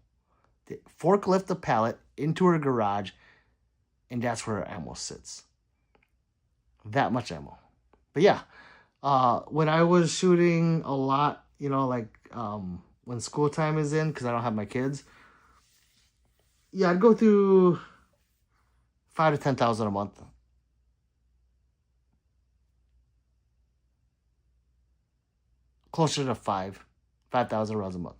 They forklift the pallet into her garage, and that's where her ammo sits. That much ammo. But yeah, when I was shooting a lot, you know, like when school time is in, because I don't have my kids, yeah, I'd go through 5,000 to 10,000 a month. Closer to 5,000 rounds a month.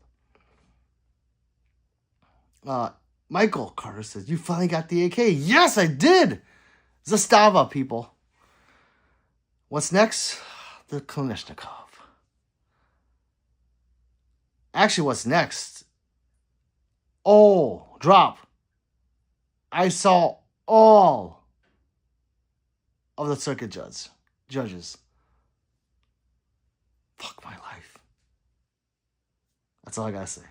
Michael Carter says, you finally got the AK. Yes, I did. Zastava, people. What's next? The Kalashnikov. Actually, what's next? Oh, drop. I saw all of the circuit judges. Fuck my life. That's all I gotta say.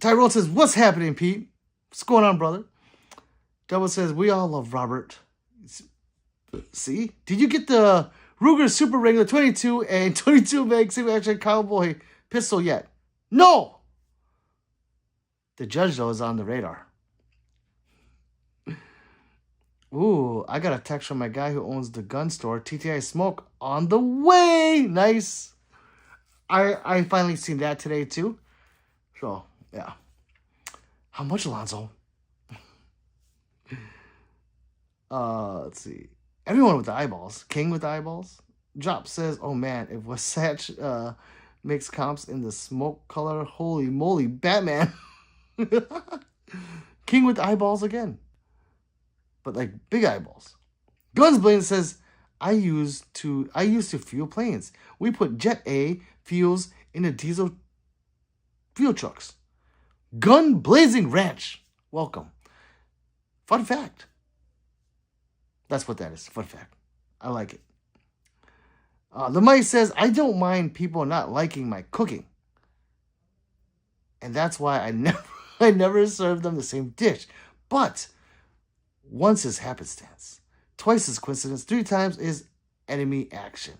Tyrone says, what's happening, Pete? What's going on, brother? Double says, we all love Robert. See? Did you get the Ruger Super Regular 22 and 22 mag single action cowboy pistol yet? No! The judge, though, is on the radar. Ooh, I got a text from my guy who owns the gun store, TTI Smoke, on the way. Nice. I finally seen that today, too. So, yeah. How much, Alonzo? Let's see. Everyone with the eyeballs. King with the eyeballs. Drop says, oh man, if Wasatch makes comps in the smoke color, holy moly, Batman. King with the eyeballs again. But like big eyeballs. Gunsblade says, I used to fuel planes. We put Jet A fuels into diesel fuel trucks. Gun Blazing Ranch. Welcome. Fun fact. That's what that is. Fun fact. I like it. The Mike says, I don't mind people not liking my cooking. And that's why I never serve them the same dish. But once is happenstance. Twice is coincidence. 3 times is enemy action.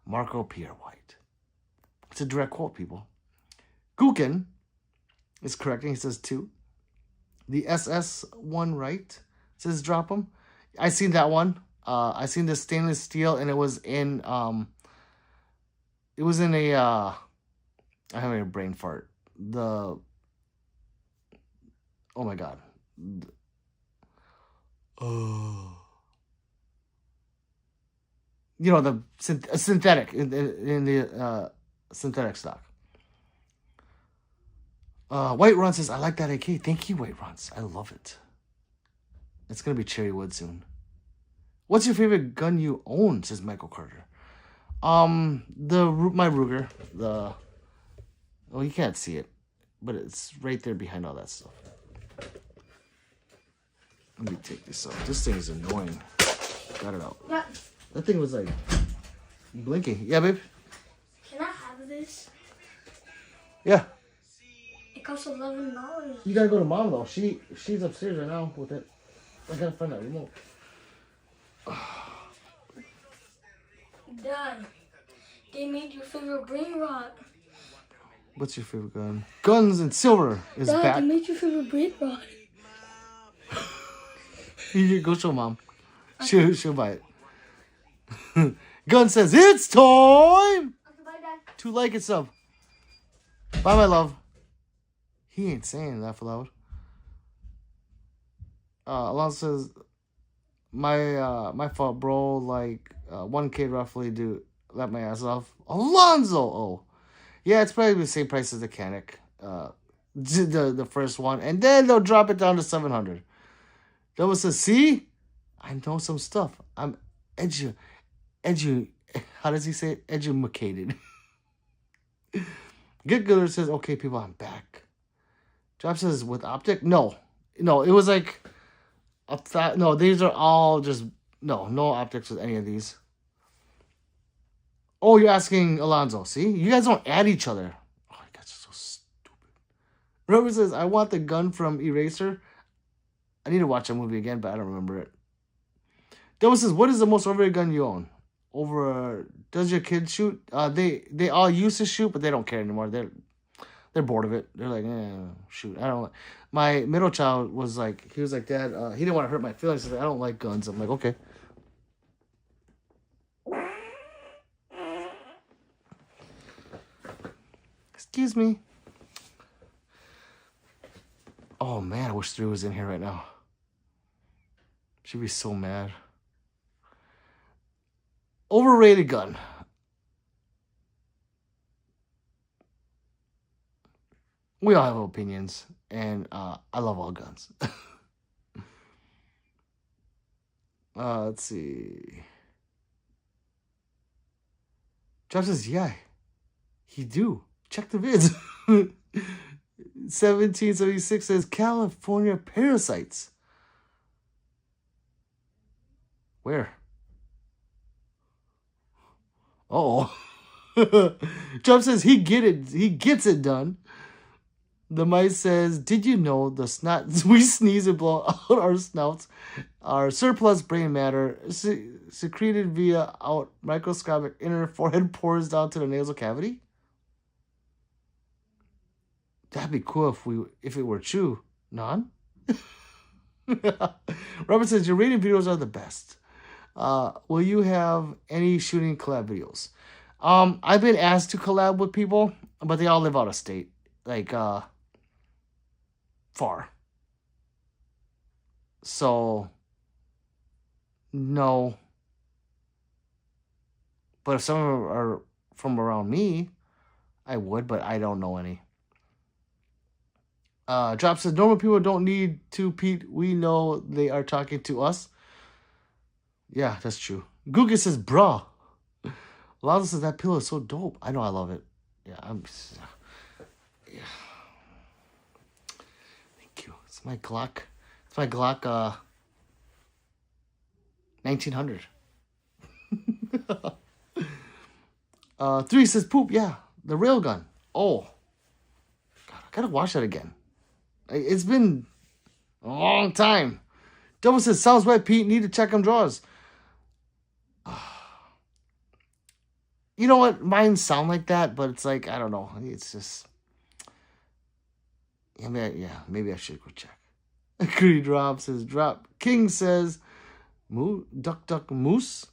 Marco Pierre White. It's a direct quote, people. Gukin is correcting. He says 2. The SS one, right? Says drop them. I seen that one. I seen the stainless steel, and it was in a I'm having a brain fart. Oh my god. You know, the synthetic in the synthetic stock. White Run says, I like that AK. Thank you, White Runs. I love it. It's going to be cherry wood soon. What's your favorite gun you own? Says Michael Carter. My Ruger. You can't see it, but it's right there behind all that stuff. Let me take this out. This thing is annoying. Got it out. Yeah. That thing was like blinking. Yeah, babe? Can I have this? Yeah. It costs $11. You gotta go to mom though. She's upstairs right now with it. I gotta find that remote. Dad, they made your favorite brain rot. What's your favorite gun? Guns and Silver is Dad, back. they made your favorite brain rot. You go show mom. She'll buy it. Gun says it's time. Okay, bye, Dad. To like and sub. Bye, my love. He ain't saying that for loud. Alonso says, my fault, bro. Like 1K roughly to let my ass off. Alonzo, oh, yeah, it's probably the same price as the Canic. the first one, and then they'll drop it down to 700. Double says, see, I know some stuff. I'm how does he say it? Educated. Get Gooder says, okay, people, I'm back. Drop says, with optic? No, it was like no, these are all just no optics with any of these. Oh, you're asking Alonzo. See, you guys don't add each other. Oh, you guys are so stupid. Robert says, I want the gun from Eraser. I need to watch that movie again, but I don't remember it. Dylan says, what is the most overrated gun you own? Does your kid shoot? They all used to shoot, but they don't care anymore. They're bored of it. They're like, shoot. I don't. My middle child was like, he was like, Dad, he didn't want to hurt my feelings. He said, I don't like guns. I'm like, okay. Excuse me. Oh man, I wish 3 was in here right now. She'd be so mad. Overrated gun. We all have opinions, and I love all guns. Let's see. Josh says, yeah, he do. Check the vids. 1776 says, California parasites. Where? Oh. Trump says he gets it done. The mice says, did you know the snot we sneeze and blow out our snouts, our surplus brain matter secreted via out microscopic inner forehead pours down to the nasal cavity? That'd be cool if it were true. Non? Robert says, your rating videos are the best. Will you have any shooting collab videos? I've been asked to collab with people, but they all live out of state. Like, far. So, no. But if some of them are from around me, I would, but I don't know any. Drop says, normal people don't need to, Pete. We know they are talking to us. Yeah, that's true. Google says, bruh. Lazo says, that pillow is so dope. I know, I love it. Yeah. Thank you. It's my Glock. 1900. 3 says, poop. Yeah, the railgun. Oh. God, I gotta watch that again. It's been a long time. Double says, sounds wet, Pete. Need to check them drawers. You know what? Mine sound like that, but it's like, I don't know. It's just... maybe I should go check. Agree drop says, drop. King says, duck, moose.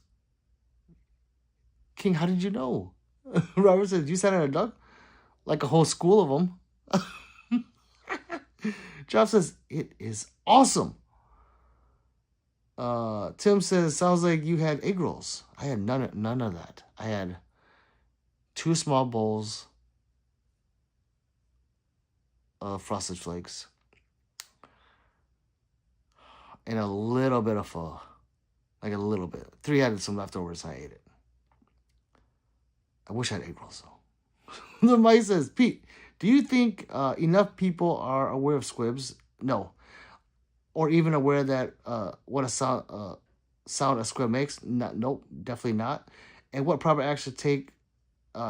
King, how did you know? Robert says, you sat on a duck? Like a whole school of them. Drop says, it is awesome. Tim says, sounds like you had egg rolls. I had none of that. I had 2 small bowls of Frosted Flakes and a little bit of pho. Like a little bit. 3 had some leftovers, I ate it. I wish I had egg rolls, though. The mic says, Pete, do you think enough people are aware of squibs? No. Or even aware that what a sound a squib makes? Nope, definitely not. And what proper action take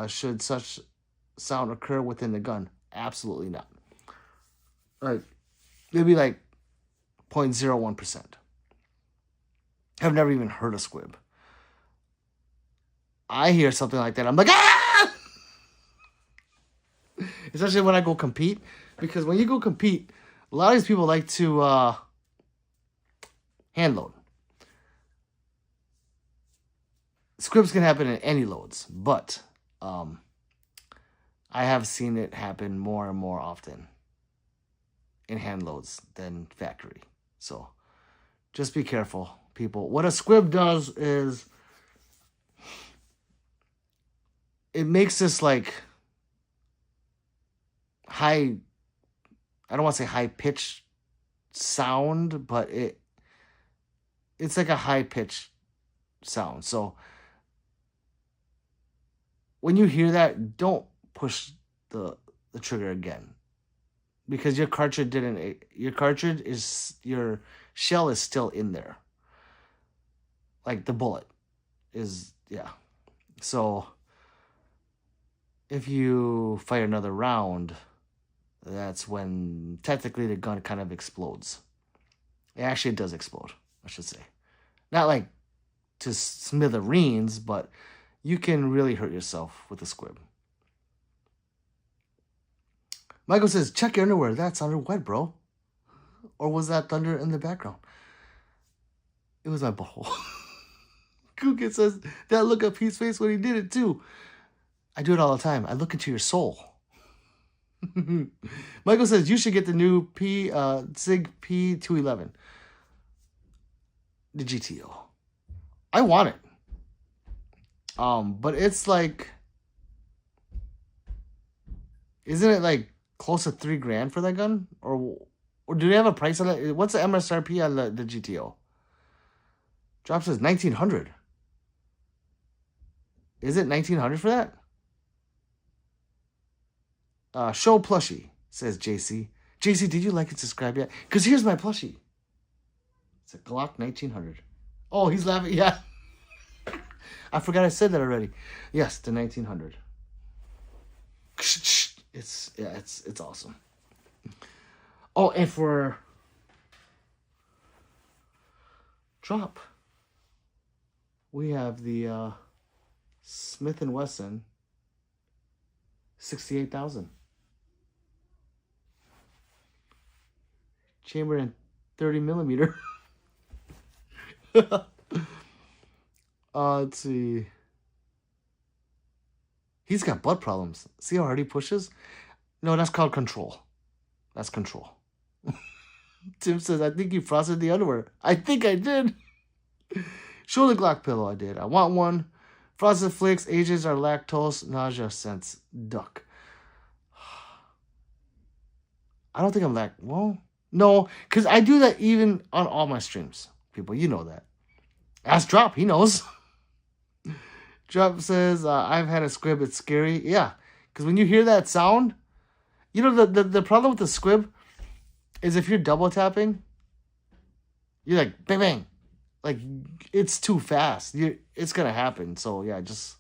should such sound occur within the gun? Absolutely not. Like, maybe like 0.01%. I've never even heard a squib. I hear something like that, I'm like, ah! Especially when I go compete. Because when you go compete, a lot of these people like to hand load. Squibs can happen in any loads, but I have seen it happen more and more often in hand loads than factory. So just be careful, people. What a squib does is it makes this like high I don't want to say high pitched sound, but it's like a high pitched sound. So when you hear that, don't push the trigger again, because your cartridge your shell is still in there. Like the bullet is, yeah. So if you fire another round, that's when technically the gun kind of explodes. It does explode, I should say. Not like to smithereens, but you can really hurt yourself with a squib. Michael says, check your underwear. That sounded wet, bro. Or was that thunder in the background? It was my butthole. Kukin says, that look up his face when he did it too. I do it all the time. I look into your soul. Michael says, you should get the new SIG P211. The GTO. I want it. But it's like, isn't it like close to $3,000 for that gun? Or do they have a price on it? What's the MSRP on the GTO? Drop says $1,900. Is it $1,900 for that? Show plushie, says JC. JC, did you like and subscribe yet? Because here's my plushie. It's a Glock 1900. Oh, he's laughing. Yeah. I forgot I said that already. Yes, the 1900. It's awesome. Oh, and for drop, we have the Smith & Wesson 68,000. Chamber in 30 millimeter. Let's see. He's got butt problems. See how hard he pushes? No, that's called control. That's control. Tim says, I think you frosted the underwear. I think I did. Shoulder Glock pillow, I did. I want one. Frosted Flakes, agents are lactose, nausea sense. Duck. I don't think I'm well, no, because I do that even on all my streams. People, you know that. Ask Drop, he knows. Drop says, I've had a squib, it's scary. Yeah, because when you hear that sound, you know, the problem with the squib is if you're double tapping, you're like, bang, bang. Like, it's too fast. It's going to happen. So, yeah, just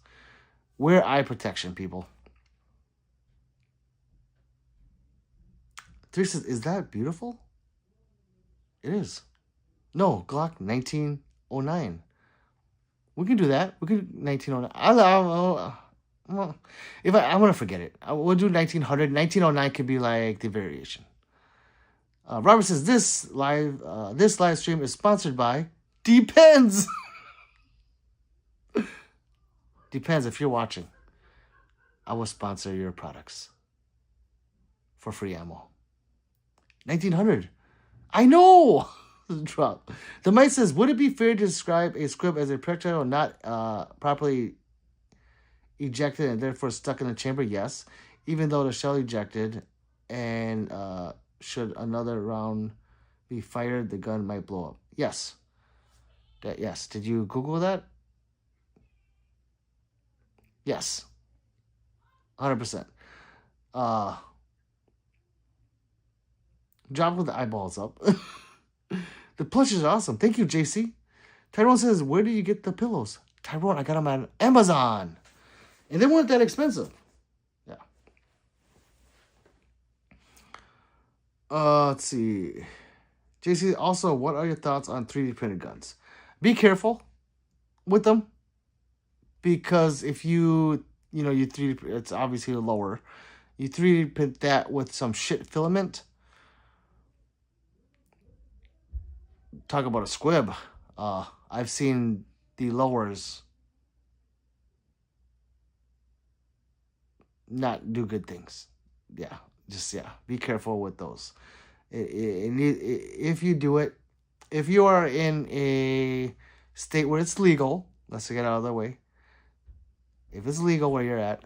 wear eye protection, people. 3 says, is that beautiful? It is. No, Glock 1909. We can do that. We can 1909. If I'm going to forget it. We'll do 1900. 1909 could be like the variation. Robert says, this live stream is sponsored by Depends. Depends if you're watching. I will sponsor your products for free ammo. 1900. I know. Drop. The mic says, would it be fair to describe a squib as a projectile not properly ejected and therefore stuck in the chamber? Yes. Even though the shell ejected, and should another round be fired, the gun might blow up. Yes. Yes. Did you Google that? Yes. 100%. Drop with the eyeballs up. The plushes are awesome. Thank you, JC. Tyrone says, where do you get the pillows? Tyrone, I got them on Amazon. And they weren't that expensive. Yeah. Let's see. JC, also, what are your thoughts on 3D printed guns? Be careful with them. Because if you 3D, it's obviously lower. You 3D print that with some shit filament. Talk about a squib. I've seen the lowers not do good things. Yeah, be careful with those. If you do it, if you are in a state where it's legal, let's get out of the way. If it's legal where you're at,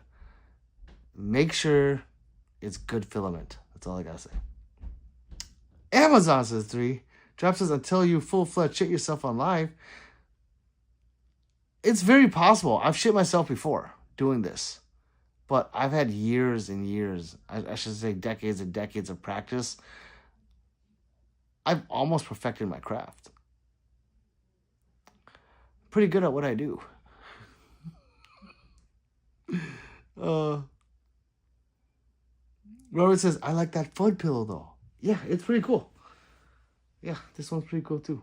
make sure it's good filament. That's all I gotta say. Amazon says 3. Drop says until you full-fledged shit yourself on live. It's very possible. I've shit myself before doing this. But I've had years and years, I should say decades and decades of practice. I've almost perfected my craft. Pretty good at what I do. Robert says, I like that foot pillow though. Yeah, it's pretty cool. Yeah, this one's pretty cool too.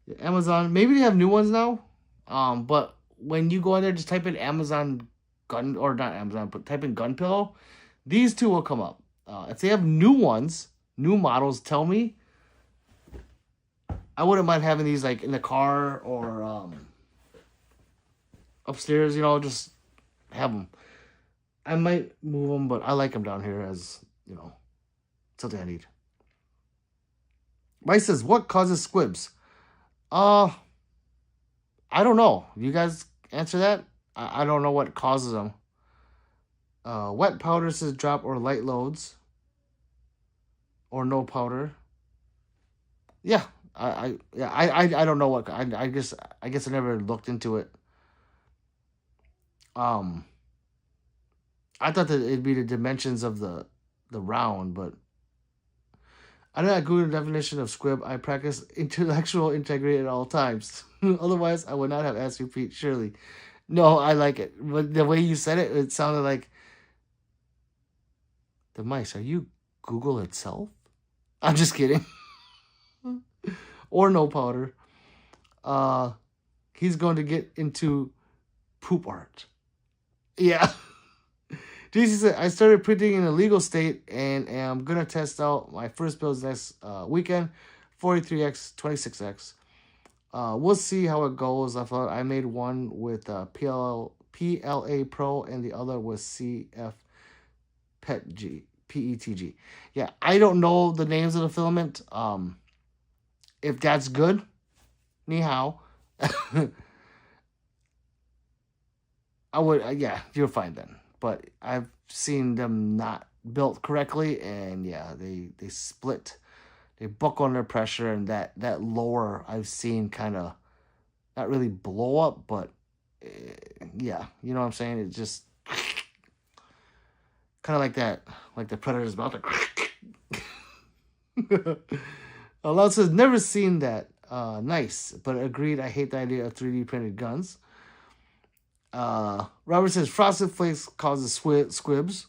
Yeah, Amazon, maybe they have new ones now. But when you go in there, just type in Amazon gun, or not Amazon, but type in gun pillow. These two will come up. If they have new ones, new models, tell me. I wouldn't mind having these like in the car or upstairs, you know, just have them. I might move them, but I like them down here as, you know, something I need. Mike says, what causes squibs? I don't know. You guys answer that? I don't know what causes them. Wet powder says drop or light loads. Or no powder. Yeah. I don't know what. I guess I never looked into it. I thought that it'd be the dimensions of the round, but I don't Google the definition of squib. I practice intellectual integrity at all times. Otherwise, I would not have asked you, Pete. Surely. No, I like it. But the way you said it, it sounded like the mice. Are you Google itself? I'm just kidding. Or no powder. He's going to get into poop art. Yeah. JC said, I started printing in a legal state and am going to test out my first builds next weekend. 43X, 26X. We'll see how it goes. I made one with PLA Pro and the other was CF PETG. Yeah, I don't know the names of the filament. If that's good, ni hao. I would, yeah, you're fine then. But I've seen them not built correctly, and yeah, they split. They buckle under pressure, and that lower I've seen kind of not really blow up, but yeah, you know what I'm saying? It just kind of like that, like the Predator's about to. Loud says, never seen that. Nice, but agreed, I hate the idea of 3D printed guns. Robert says, frosted flakes causes squibs.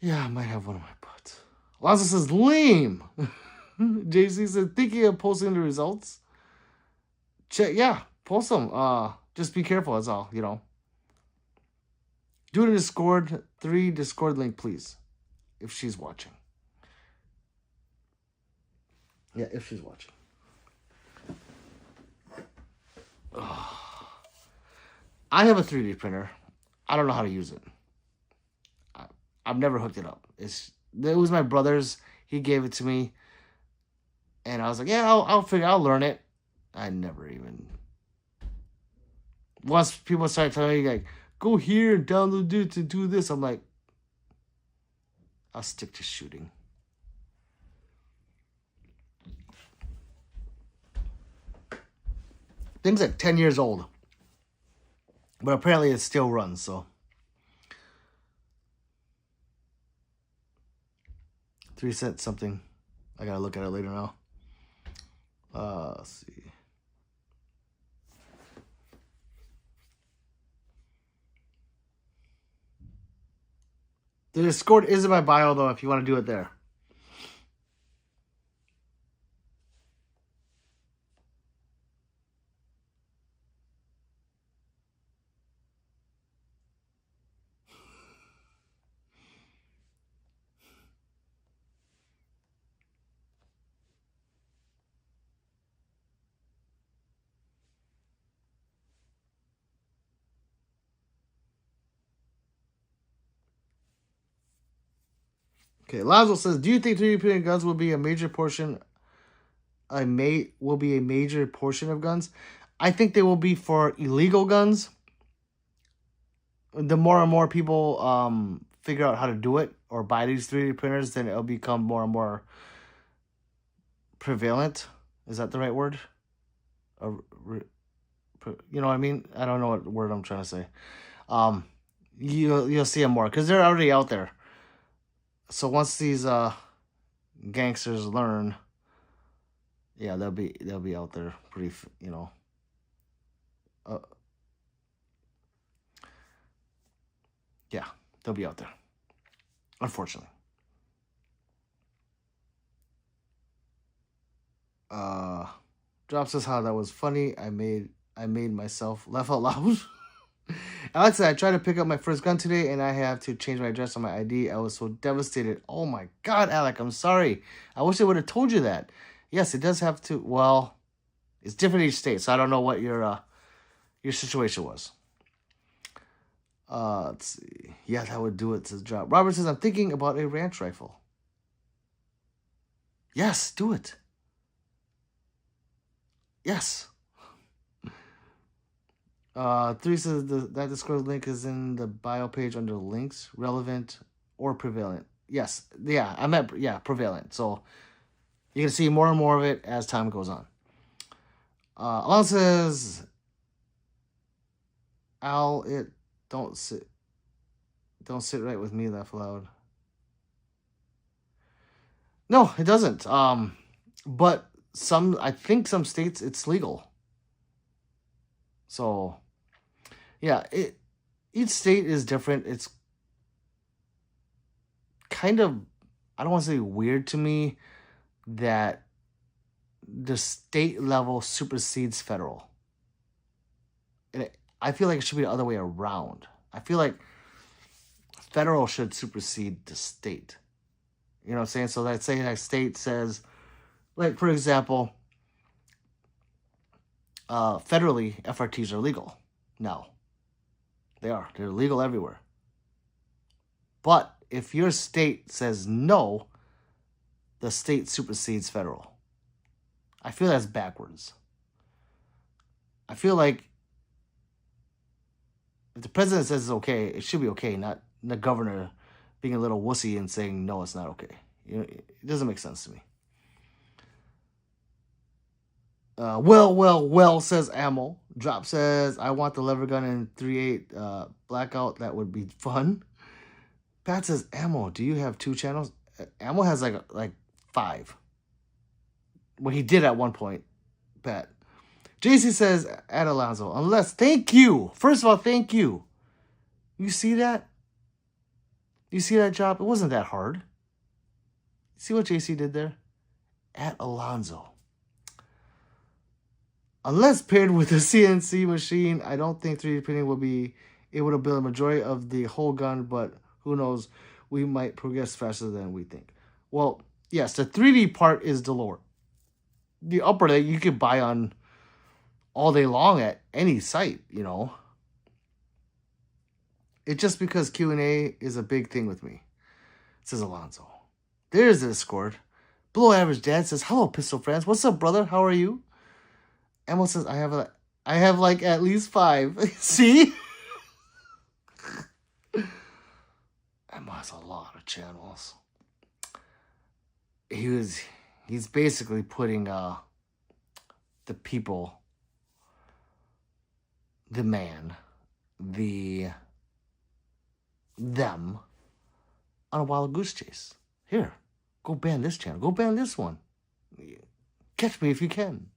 Yeah, I might have one in my butt. Lazo says, lame. JC says, thinking of posting the results. Check, yeah, post them. Just be careful, that's all, you know. Do it in Discord. 3 Discord link, please. If she's watching. Yeah, if she's watching. I have a 3D printer. I don't know how to use it. I've never hooked it up. It was my brother's. He gave it to me. And I was like, yeah, I'll learn it. I never even. Once people start telling me, like, go here and download it to do this, I'm like, I'll stick to shooting. Thing's like 10 years old. But apparently it still runs, so. 3 cents something. I gotta look at it later now. Let's see. The Discord is in my bio, though, if you want to do it there. Okay, Lazo says, do you think 3D printed guns will be a major portion? Will be a major portion of guns? I think they will be for illegal guns. The more and more people figure out how to do it or buy these 3D printers, then it'll become more and more prevalent. Is that the right word? You know what I mean? I don't know what word I'm trying to say. You'll see them more because they're already out there. So once these gangsters learn, yeah, they'll be out there pretty, you know. Yeah, they'll be out there. Unfortunately. Drop says how that was funny. I made myself laugh out loud. Alex said, I tried to pick up my first gun today and I have to change my address on my ID. I was so devastated. Oh my God, Alec, I'm sorry. I wish I would have told you that. Yes, it does have to. Well, it's different each state, so I don't know what your situation was. Let's see. Yeah, that would do it, says Drop. Robert says, I'm thinking about a ranch rifle. Yes, do it. Yes. 3 says that Discord link is in the bio page under links, relevant or prevalent. Yes, yeah, I meant prevalent. So you can see more and more of it as time goes on. Alon says, Al, it don't sit right with me, laugh loud. No, it doesn't. But I think some states it's legal. So yeah, each state is different. It's kind of, I don't want to say weird to me that the state level supersedes federal. And I feel like it should be the other way around. I feel like federal should supersede the state. You know what I'm saying? So let's say that state says, like, for example, federally, FRTs are legal now. They're legal everywhere. But if your state says no, the state supersedes federal. I feel that's backwards. I feel like if the president says it's okay, it should be okay, not the governor being a little wussy and saying, no, it's not okay. You know, it doesn't make sense to me. Well, says Ammo. Drop says, I want the lever gun in 3.8 blackout. That would be fun. Pat says, Ammo, do you have 2 channels? Ammo has like 5. Well, he did at one point, Pat. JC says, at Alonzo, thank you. First of all, thank you. You see that? You see that, Drop? It wasn't that hard. See what JC did there? At Alonzo. Unless paired with a CNC machine, I don't think 3D printing will be able to build a majority of the whole gun, but who knows? We might progress faster than we think. Well, yes, the 3D part is the lower. The upper that you could buy on all day long at any site, you know. It's just because Q&A is a big thing with me, says Alonzo. There's the Discord. Below Average Dad says, hello, Pistol Friends. What's up, brother? How are you? Emma says, I have like at least 5. See? Emma has a lot of channels. He's basically putting the people, the man, them on a wild goose chase. Here, go ban this channel. Go ban this one. Catch me if you can.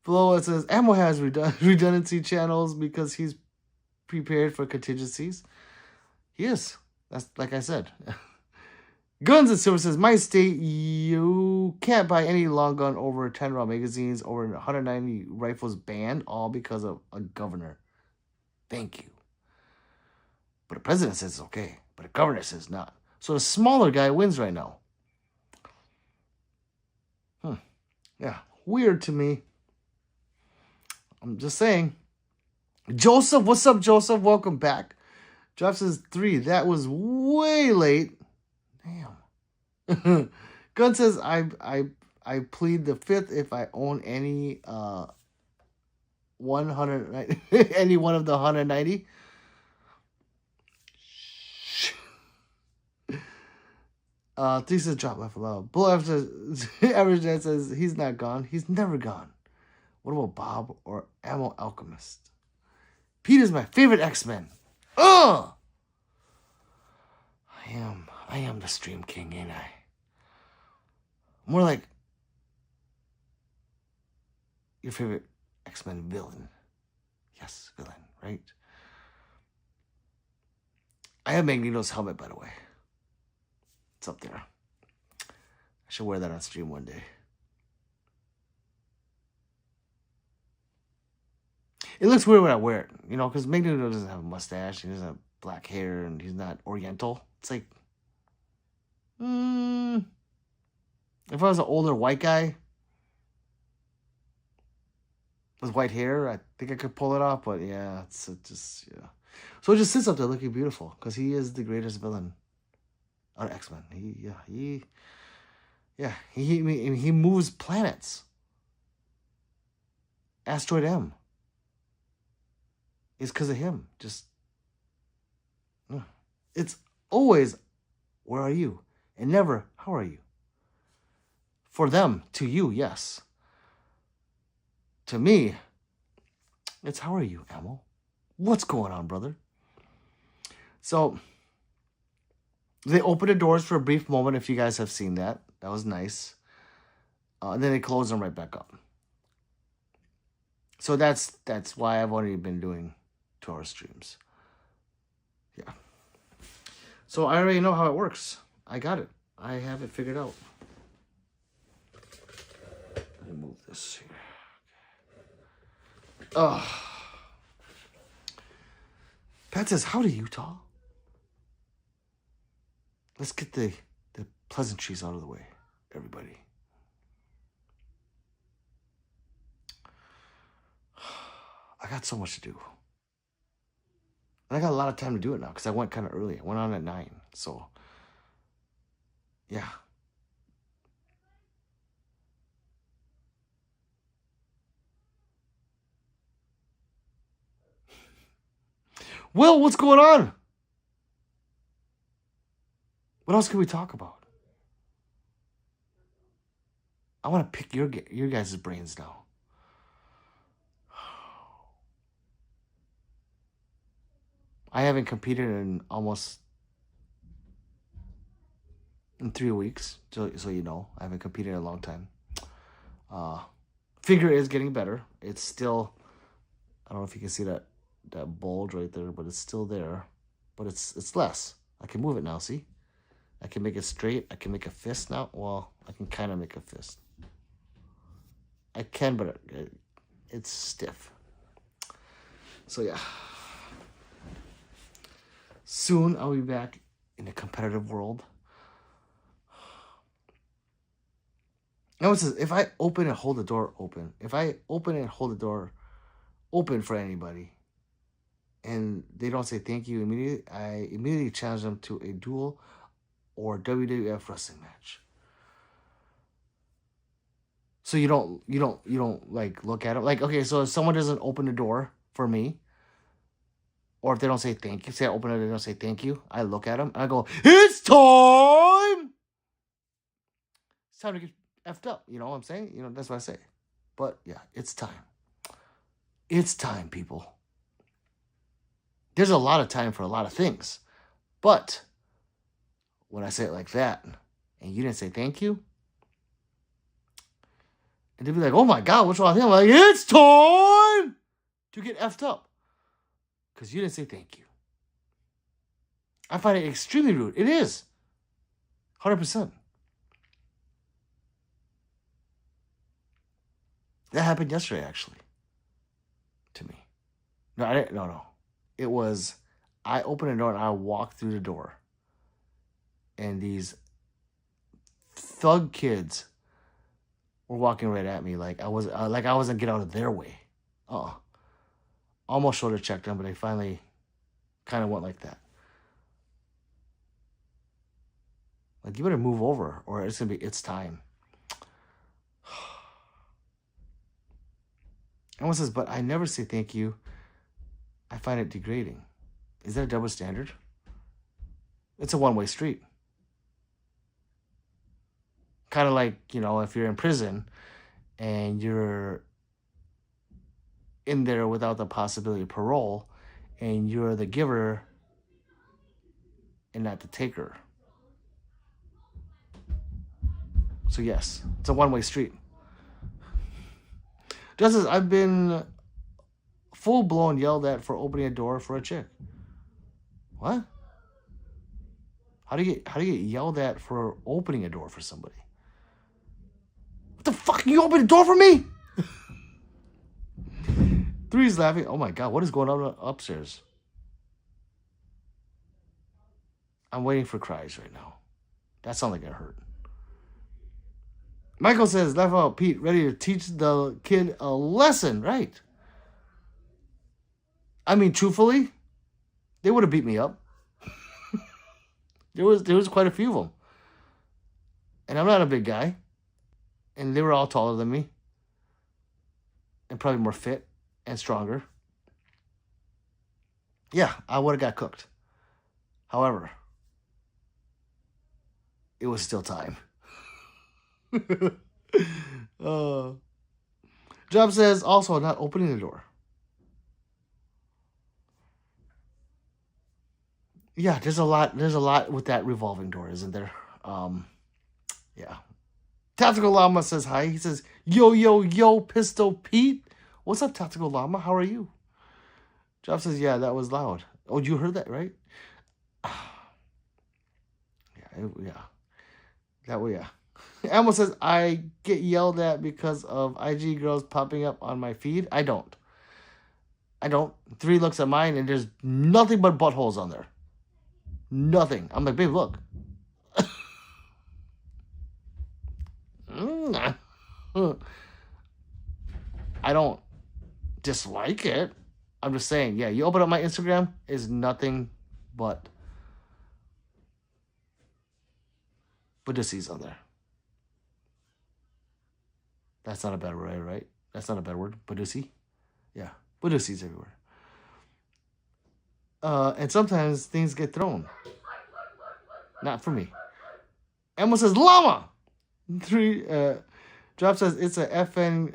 Below it says, Ammo has redundancy channels because he's prepared for contingencies. He is. That's like I said. Guns and Silver says, my state, you can't buy any long gun over 10 round magazines, over 190 rifles banned, all because of a governor. Thank you. But the president says it's okay, but the governor says not. So the smaller guy wins right now. Yeah, weird to me. I'm just saying. Joseph, what's up, Joseph? Welcome back. Drop says 3. That was way late. Damn. Gun says I plead the 5th if I own any 100 any one of the 190. Three says drop left allowed. Bull after average dad says he's not gone. He's never gone. What about Bob or Ammo Alchemist? Peter's my favorite X-Men. I am the stream king, ain't I? More like your favorite X-Men villain. Yes, villain, right? I have Magneto's helmet, by the way. It's up there. I should wear that on stream one day. It looks weird when I wear it, you know, because Magneto doesn't have a mustache, he doesn't have black hair, and he's not Oriental. It's like, if I was an older white guy with white hair, I think I could pull it off, but yeah, it's just, yeah. So it just sits up there looking beautiful, because he is the greatest villain on X-Men. He moves planets. Asteroid M. It's because of him. Just, it's always, where are you? And never, how are you? For them, to you, yes. To me, it's how are you, Ammo? What's going on, brother? So, they opened the doors for a brief moment, if you guys have seen that. That was nice. And then they closed them right back up. So that's why I've only been doing 2-hour streams. Yeah. So I already know how it works. I got it. I have it figured out. Let me move this here. Oh. Pat says, howdy, Utah. Let's get the pleasantries out of the way, everybody. I got so much to do. And I got a lot of time to do it now because I went kind of early. I went on at 9. So, yeah. Will, what's going on? What else can we talk about? I want to pick your guys' brains now. I haven't competed in 3 weeks, so you know. I haven't competed in a long time. Figure is getting better. It's still, I don't know if you can see that bulge right there, but it's still there. But it's less. I can move it now, see? I can make it straight. I can make a fist now. Well, I can kind of make a fist. I can, but it's stiff. So, yeah. Soon, I'll be back in the competitive world. Now, it says, if I open and hold the door open, if I open and hold the door open for anybody, and they don't say thank you immediately, I immediately challenge them to a duel or WWF wrestling match. So you don't like look at it like, okay, so if someone doesn't open the door for me, or if they don't say thank you, say I open it and they don't say thank you, I look at them and I go, it's time! It's time to get effed up, you know what I'm saying? You know, that's what I say. But yeah, it's time. It's time, people. There's a lot of time for a lot of things. But when I say it like that, and you didn't say thank you, and they'd be like, oh my God, what's wrong with him? I'm like, it's time to get effed up. Because you didn't say thank you. I find it extremely rude. It is. 100%. That happened yesterday, actually. To me. No, I didn't. No. It was, I opened the door and I walked through the door. And these thug kids were walking right at me like I wasn't get out of their way. Almost shoulder checked them, but they finally kind of went like that. Like, you better move over or it's time. And one says, but I never say thank you. I find it degrading. Is that a double standard? It's a one-way street. Kind of like, if you're in prison and you're in there without the possibility of parole and you're the giver and not the taker. So yes, it's a one-way street. Justice, I've been full-blown yelled at for opening a door for a chick. What? How do you get yelled at for opening a door for somebody? What the fuck? You open the door for me? Three's laughing. Oh my god, what is going on upstairs? I'm waiting for cries right now. That sounds like it hurt. Michael says, laugh out, Pete, ready to teach the kid a lesson, right? I mean, truthfully, they would have beat me up. There was quite a few of them. And I'm not a big guy. And they were all taller than me. And probably more fit and stronger. Yeah, I would have got cooked. However, it was still time. Job says also not opening the door. Yeah, there's a lot with that revolving door, isn't there? Yeah. Tactical Llama says hi. He says, yo, Pistol Pete. What's up, Tactical Llama? How are you? Job says, yeah, that was loud. Oh, you heard that, right? Yeah. That way, yeah. Emma says, I get yelled at because of IG girls popping up on my feed. I don't. Three looks at mine and there's nothing but buttholes on there. Nothing. I'm like, babe, look. I don't dislike it. I'm just saying, yeah, you open up my Instagram, is nothing but Budussies on there. That's not a bad word, right? That's not a bad word. Budussi? Yeah. Budussies everywhere. And sometimes things get thrown. Not for me. Emma says, llama! Three, Drop says, it's a effing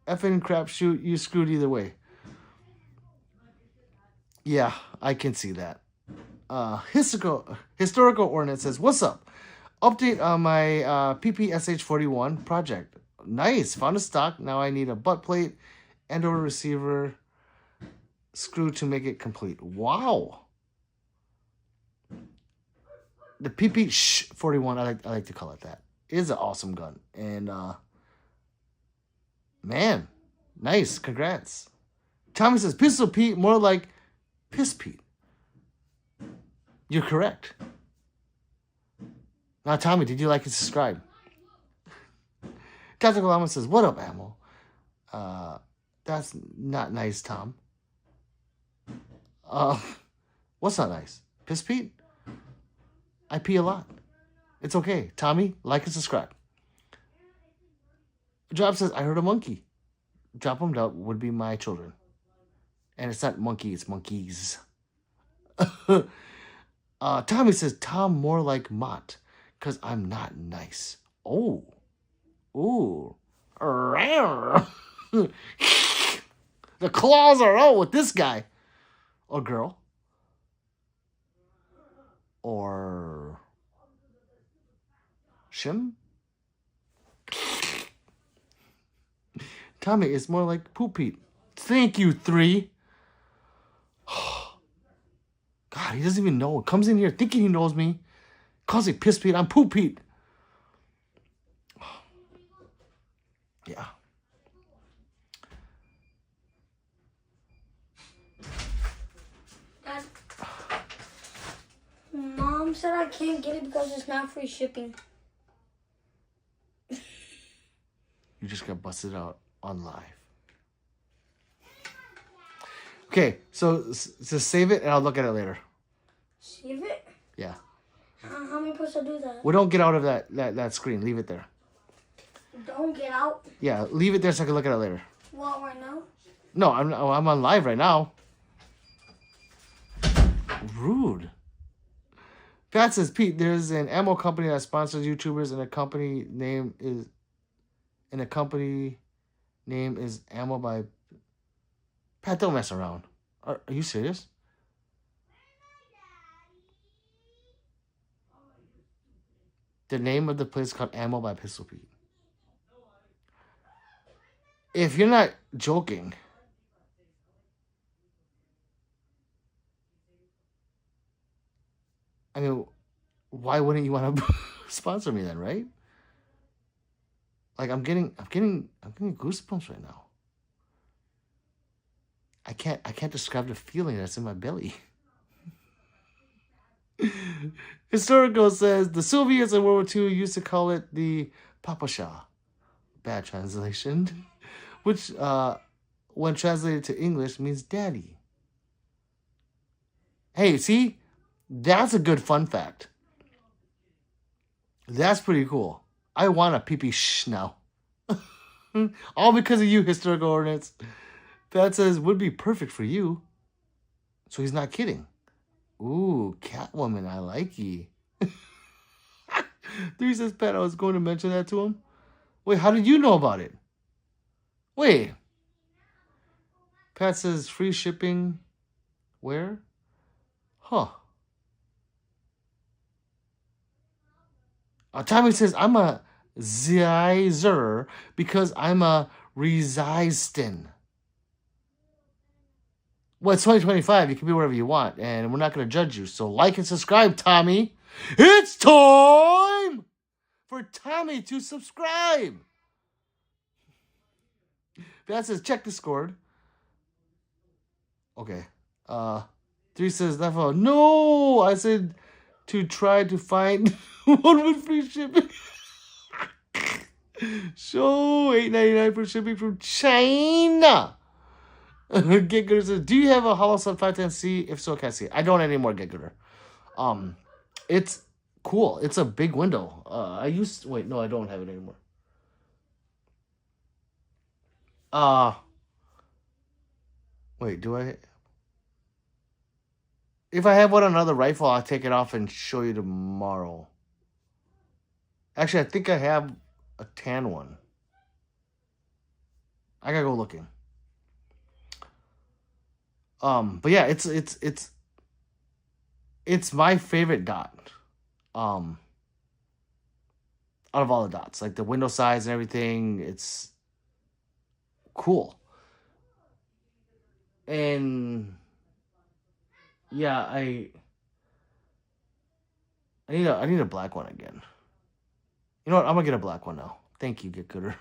crapshoot. You screwed either way. Yeah, I can see that. Historical Ordnance says, what's up? Update on my PPSH41 project. Nice. Found a stock. Now I need a butt plate and a receiver screw to make it complete. Wow. The PP41, I like to call it that, is an awesome gun. And man, nice. Congrats. Tommy says, Pistol Pete, more like Piss Pete. You're correct. Now, Tommy, did you like and subscribe? Tactical Llama says, what up, Ammo? That's not nice, Tom. What's not nice? Piss Pete? I pee a lot. It's okay. Tommy, like and subscribe. Drop says, I heard a monkey. Drop them down would be my children. And it's not monkey, it's monkeys. Tommy says, Tom more like Mott, because I'm not nice. Oh. Ooh. The claws are out with this guy. Or girl. Or Shim? Tommy is more like Poop Pete. Thank you, 3. God, he doesn't even know. Comes in here thinking he knows me. Calls me Piss Pete. I'm Poop Pete. Yeah. Dad, Mom said I can't get it because it's not free shipping. You just got busted out on live. Okay, so just save it and I'll look at it later. Save it? Yeah. How am I supposed to do that? Well, don't get out of that screen. Leave it there. Don't get out? Yeah, leave it there so I can look at it later. What, right now? No, I'm on live right now. Rude. Pat says, Pete, there's an ammo company that sponsors YouTubers, and the company name is Ammo by. Pat, don't mess around. Are you serious? The name of the place is called Ammo by Pistol Pete. If you're not joking, I mean, why wouldn't you want to sponsor me then, right? Like I'm getting goosebumps right now. I can't describe the feeling that's in my belly. Historical says the Soviets in World War II used to call it the papasha. Bad translation. Which, when translated to English, means daddy. Hey, see? That's a good fun fact. That's pretty cool. I want a pee-pee now. All because of you, historical ordinance. Pat says, would be perfect for you. So he's not kidding. Ooh, Catwoman, I like ye. 3 says, Pat, I was going to mention that to him. Wait, how did you know about it? Wait. Pat says, free shipping. Where? Huh. Tommy says, I'm a Zizer because I'm a resistant. Well, it's 2025. You can be whatever you want, and we're not going to judge you. So like and subscribe, Tommy. It's time for Tommy to subscribe. That says, check Discord. Okay. 3 says, no, I said to try to find one with free shipping. Show $8.99 for shipping from China. Get Gooder says, do you have a Hollow Sun 510C? If so, can't see it. I don't anymore, Get Gooder. It's cool. It's a big window. Wait, no, I don't have it anymore. Wait, do I? If I have one on another rifle, I'll take it off and show you tomorrow. Actually, I think I have a tan one. I gotta go looking. But yeah, it's my favorite dot. Out of all the dots, like the window size and everything, it's cool. And yeah, I need a black one again. You know what? I'm gonna get a black one now. Thank you, Get Gooder.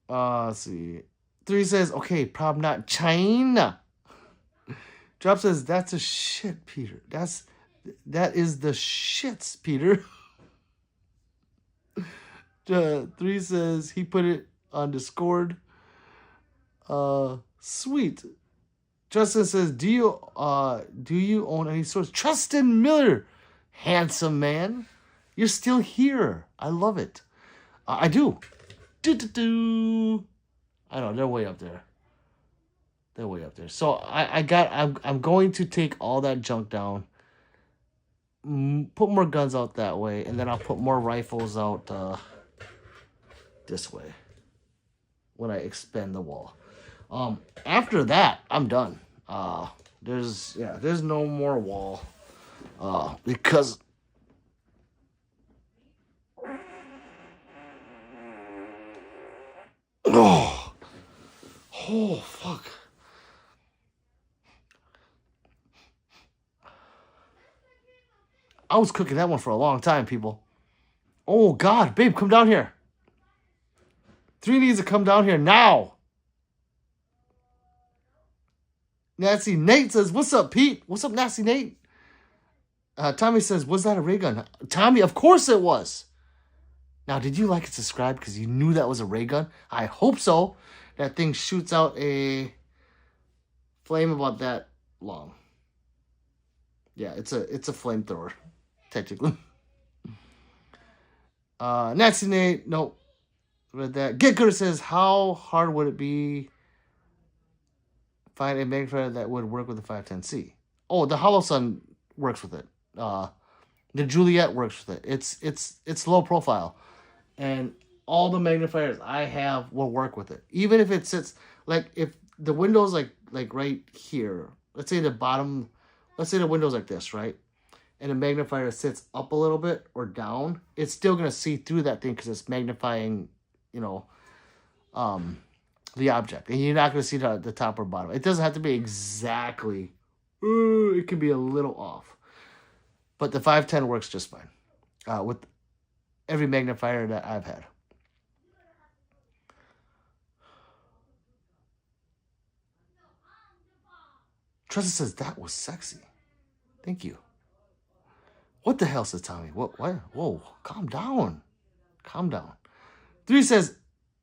Let's see. 3 says, okay, problem not China. Drop says, that's a shit, Peter. That is the shits, Peter. 3 says he put it on Discord. Sweet. Justin says, do you own any stores? Tristan Miller, handsome man. You're still here. I love it. I do. I know, they're way up there. They're way up there. So I'm going to take all that junk down, put more guns out that way, and then I'll put more rifles out this way when I expand the wall. After that, I'm done. There's no more wall. Because oh fuck. I was cooking that one for a long time, people. Oh God, babe, come down here. 3 needs to come down here now. Nasty Nate says, what's up, Pete? What's up, Nasty Nate? Tommy says, was that a ray gun? Tommy, of course it was. Now, did you like and subscribe because you knew that was a ray gun? I hope so. That thing shoots out a flame about that long. Yeah, it's a flamethrower, technically. Nasty Nate, nope. Read that. Get Good says, how hard would it be find a magnifier that would work with the 510C? Oh, the Hollow Sun works with it. The Juliet works with it. It's low profile, and all the magnifiers I have will work with it. Even if it sits like if the window's like right here. Let's say the bottom. Let's say the window's like this, right? And the magnifier sits up a little bit or down. It's still gonna see through that thing because it's magnifying, you know, the object, and you're not gonna see the top or bottom. It doesn't have to be exactly. It can be a little off. But the 510 works just fine with every magnifier that I've had. Tressa says, that was sexy. Thank you. What the hell, says Tommy? What? Whoa, calm down. Calm down. 3 says,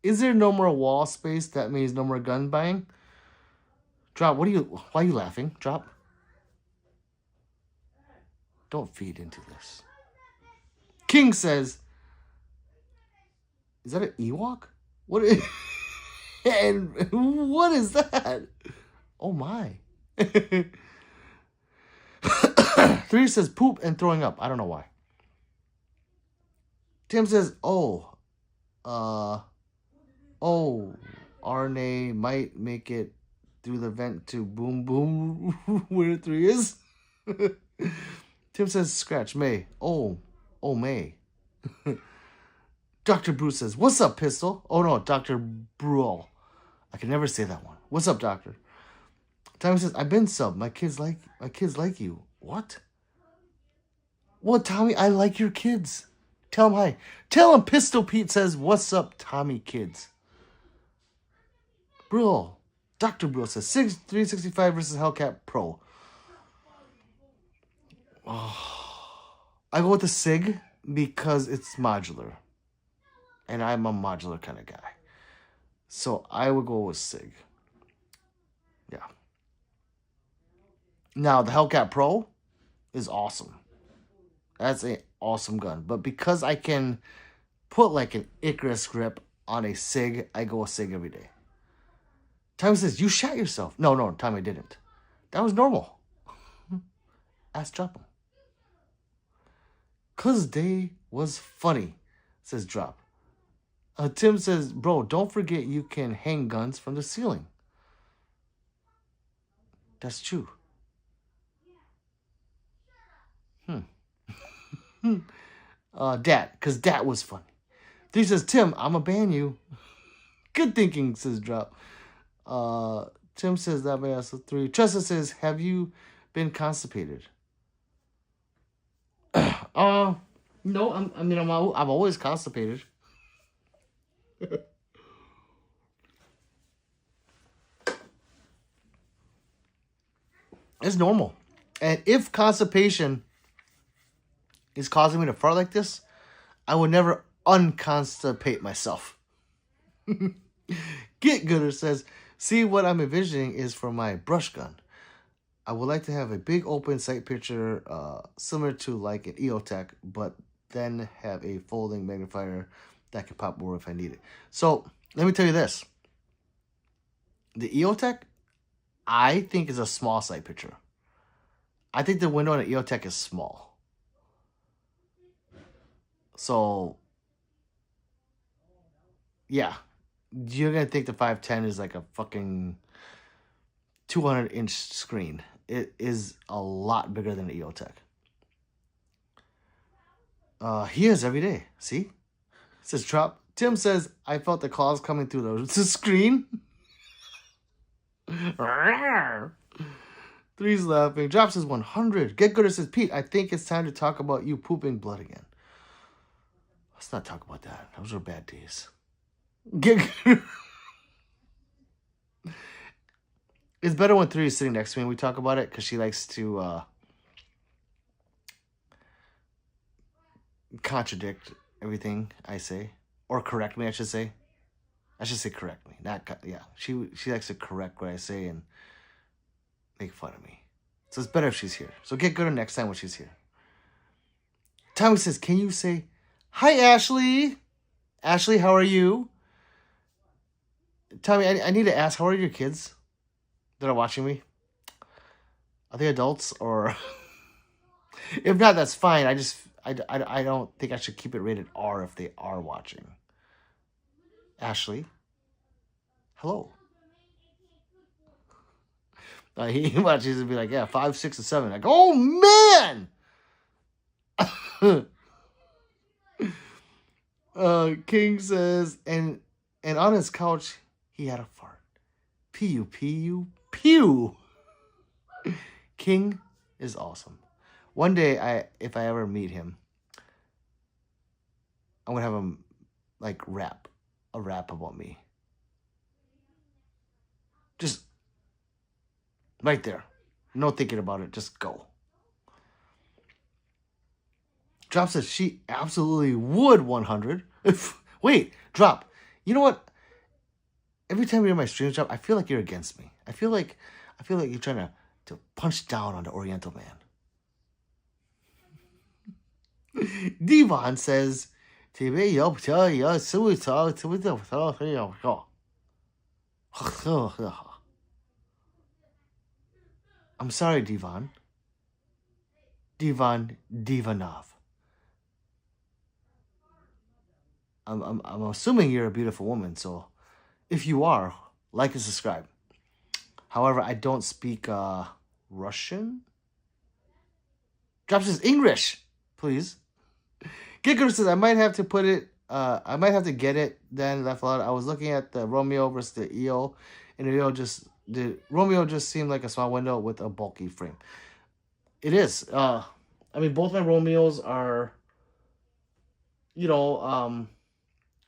is there no more wall space? That means no more gun buying? Drop, why are you laughing? Drop. Don't feed into this. King says, is that an Ewok? What is, and what is that? Oh my. 3 says poop and throwing up. I don't know why. Tim says, RNA might make it through the vent to boom boom where 3 is. Tim says, scratch May. Oh, May. Dr. Bruce says, what's up, Pistol? Oh, no, Dr. Bruel. I can never say that one. What's up, Doctor? Tommy says, I've been sub. My kids like you. What? Well, Tommy, I like your kids. Tell him hi. Tell him Pistol Pete says, what's up, Tommy kids? Bruel. Dr. Bruel says, 365 versus Hellcat Pro. I go with the SIG because it's modular. And I'm a modular kind of guy. So I would go with SIG. Yeah. Now, the Hellcat Pro is awesome. That's an awesome gun. But because I can put like an Icarus grip on a SIG, I go with SIG every day. Tommy says, you shot yourself. No, Tommy didn't. That was normal. Ask Drop him. Cause they was funny, says Drop. Tim says, bro, don't forget you can hang guns from the ceiling. That's true. Dat, cause that was funny. 3 says, Tim, I'ma ban you. Good thinking, says Drop. Tim says that may also 3. Tressa says, have you been constipated? No, I'm always constipated. It's normal. And if constipation is causing me to fart like this, I would never unconstipate myself. Get Gooder says, see what I'm envisioning is for my brush gun. I would like to have a big open sight picture similar to like an EOTech, but then have a folding magnifier that can pop more if I need it. So let me tell you this. The EOTech, I think, is a small sight picture. I think the window on an EOTech is small. So, yeah. You're going to think the 510 is like a fucking 200-inch screen. It is a lot bigger than an EOTech. He is every day. See? It says Drop. Tim says, I felt the claws coming through the screen. 3's laughing. Drop says 100. Get Gooder says, Pete, I think it's time to talk about you pooping blood again. Let's not talk about that. Those were bad days. Get Gooder. It's better when 3 is sitting next to me and we talk about it because she likes to contradict everything I say. Or correct me, I should say. I should say correct me. She likes to correct what I say and make fun of me. So it's better if she's here. So get Gooder next time when she's here. Tommy says, can you say, hi, Ashley? Ashley, how are you? Tommy, I need to ask, how are your kids that are watching me? Are they adults or? If not, that's fine. I don't think I should keep it rated R if they are watching. Ashley, hello. He watches and be like, yeah, 5, 6, and 7. Like, oh man. King says, and on his couch he had a fart. Pew pew pew. King is awesome. One day, if I ever meet him, I'm gonna have him like rap about me. Just right there, no thinking about it. Just go. Drop says she absolutely would 100. Wait, Drop. You know what? Every time you're in my streams, Drop, I feel like you're against me. I feel like you're trying to punch down on the Oriental man. Devon says, I'm sorry, Devon. Divanov. I'm assuming you're a beautiful woman, so if you are, like and subscribe. However, I don't speak Russian. Drop says English, please. Gicker says I might have to put it. I might have to get it. Then left out. I was looking at the Romeo versus the EO, and the Romeo just seemed like a small window with a bulky frame. It is. I mean, both my Romeos are,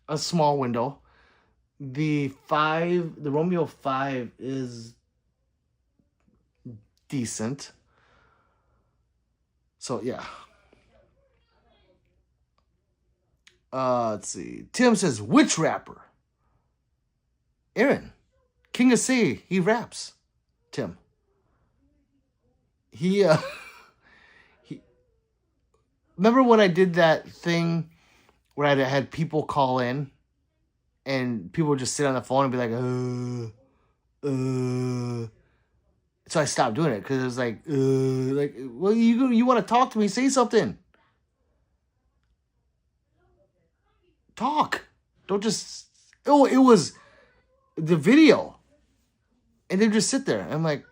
a small window. The Romeo 5 is decent. So yeah. Let's see. Tim says, which rapper? Aaron. King of Say, he raps. Tim. He remember when I did that thing where I had people call in and people would just sit on the phone and be like, So I stopped doing it because it was like, well, you want to talk to me? Say something. Talk. Don't just. Oh, it was the video, and they just sit there. I'm like,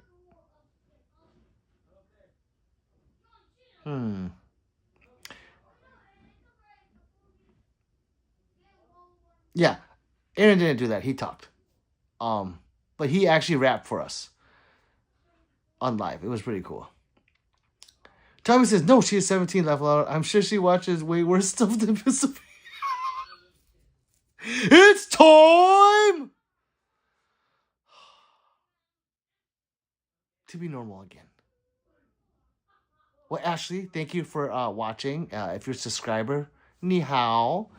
Yeah, Aaron didn't do that. He talked. But he actually rapped for us on live. It was pretty cool. Tommy says, no, she is 17 level out. I'm sure she watches way worse stuff than this. It's time to be normal again. Well, Ashley, thank you for watching. If you're a subscriber, ni hao.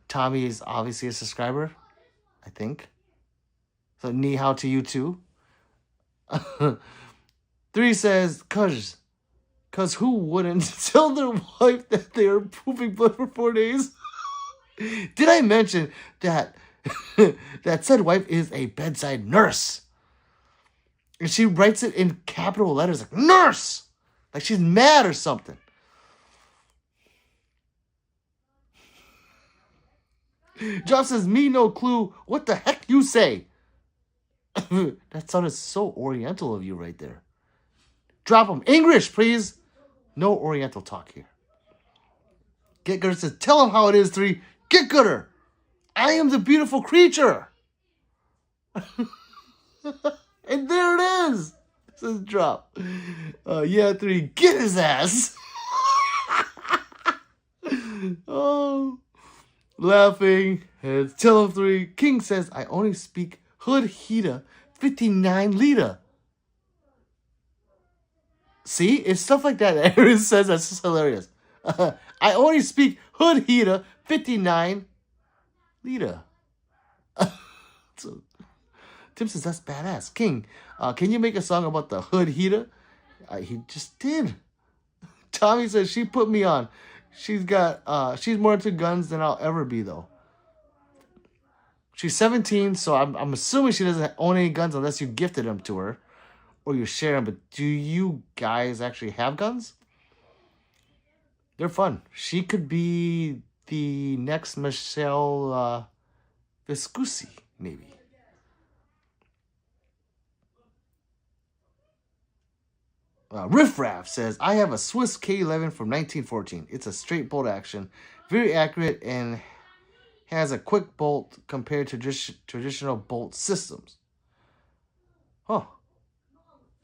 Tommy is obviously a subscriber, I think. So ni hao to you too. 3 says, cause who wouldn't tell their wife that they are pooping blood for 4 days? Did I mention that that said wife is a bedside nurse? And she writes it in capital letters like nurse, like she's mad or something. Josh says, me no clue what the heck you say. That sounded so oriental of you right there. Drop them. English, please. No oriental talk here. Get Gooder says, tell him how it is, 3. Get Gooder. I am the beautiful creature. And there it is. Says Drop. Yeah, 3. Get his ass. Oh. Laughing. Heads. Tell him 3. King says, I only speak Hood Hita 59 liter. See? It's stuff like that Aaron says that's just hilarious. I only speak Hood Hita 59 liter. So, Tim says that's badass. King, can you make a song about the Hood Hita? He just did. Tommy says she put me on. She's more into guns than I'll ever be though. She's 17, so I'm assuming she doesn't own any guns unless you gifted them to her. or you share them, but do you guys actually have guns? They're fun. She could be the next Michelle Viscusi, maybe. Riff Raff says, I have a Swiss K11 from 1914. It's a straight bolt action, very accurate, and has a quick bolt compared to traditional bolt systems. Huh.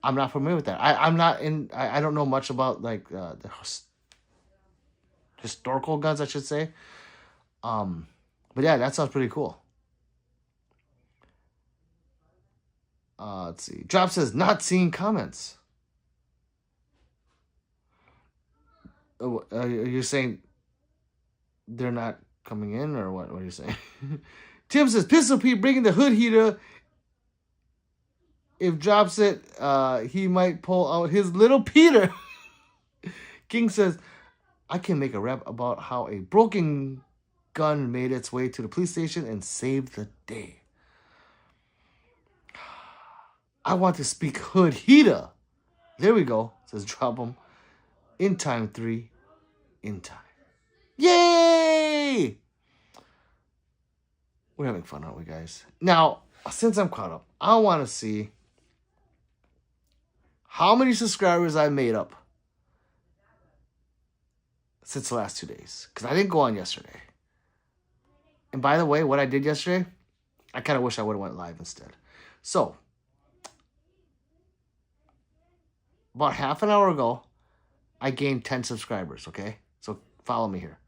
I'm not familiar with that. I'm not in. I don't know much about like the historical guns, I should say. But yeah, that sounds pretty cool. Let's see. Drop says, not seeing comments. Oh, are you saying they're not coming in, or what? What are you saying? Tim says, Pistol Pete bringing the hood heater. If drops it, he might pull out his little Peter. King says, I can make a rap about how a broken gun made its way to the police station and saved the day. I want to speak hood heater. There we go. Says drop him. In time 3. In time. Yay! We're having fun, aren't we, guys? Now, since I'm caught up, I want to see how many subscribers I made up since the last 2 days. Because I didn't go on yesterday. And by the way, what I did yesterday, I kind of wish I would have went live instead. So, about half an hour ago, I gained 10 subscribers, okay? So follow me here.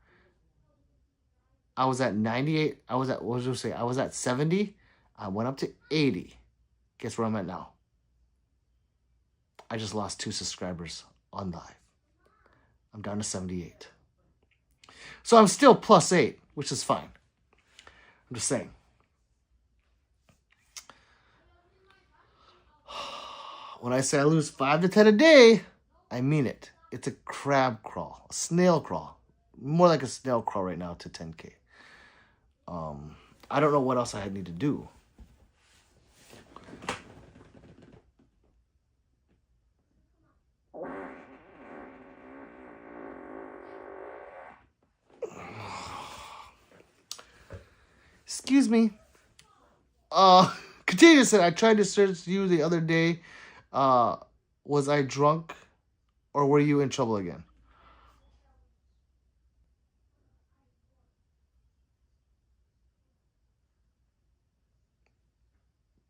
I was at 98. I was at, what was I say? I was at 70. I went up to 80. Guess where I'm at now? I just lost 2 subscribers on live. I'm down to 78. So I'm still +8, which is fine. I'm just saying. When I say I lose 5 to 10 a day, I mean it. It's a crab crawl, a snail crawl. More like a snail crawl right now to 10K. I don't know what else I need to do. Excuse me. Contagious said, I tried to search you the other day. Was I drunk or were you in trouble again?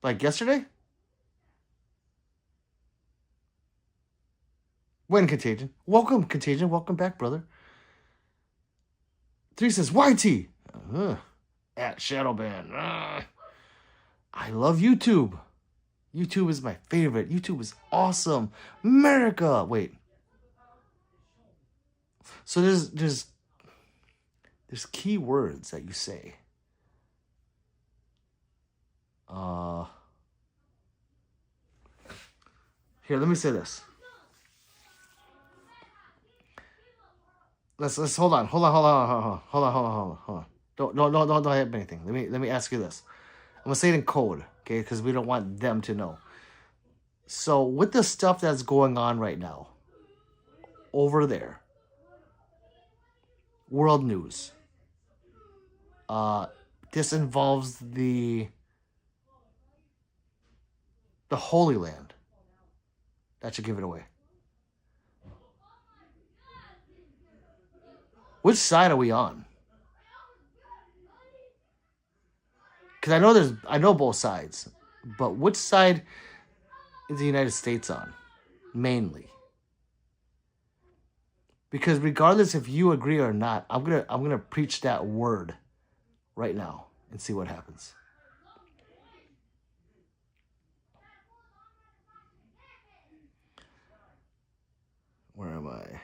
Like yesterday? When, Contagion? Welcome, Contagion. Welcome back, brother. 3 says, YT. At Shadowban. I love YouTube. YouTube is my favorite. YouTube is awesome. America. Wait. So there's key words that you say. Here, let me say this. Let's hold on. Don't hit anything. Let me ask you this. I'm gonna say it in code, okay? Because we don't want them to know. So with the stuff that's going on right now, over there, world news. This involves the Holy Land. That should give it away. Which side are we on? Because I know both sides, but which side is the United States on, mainly? Because regardless if you agree or not, I'm gonna preach that word right now and see what happens. Where am I?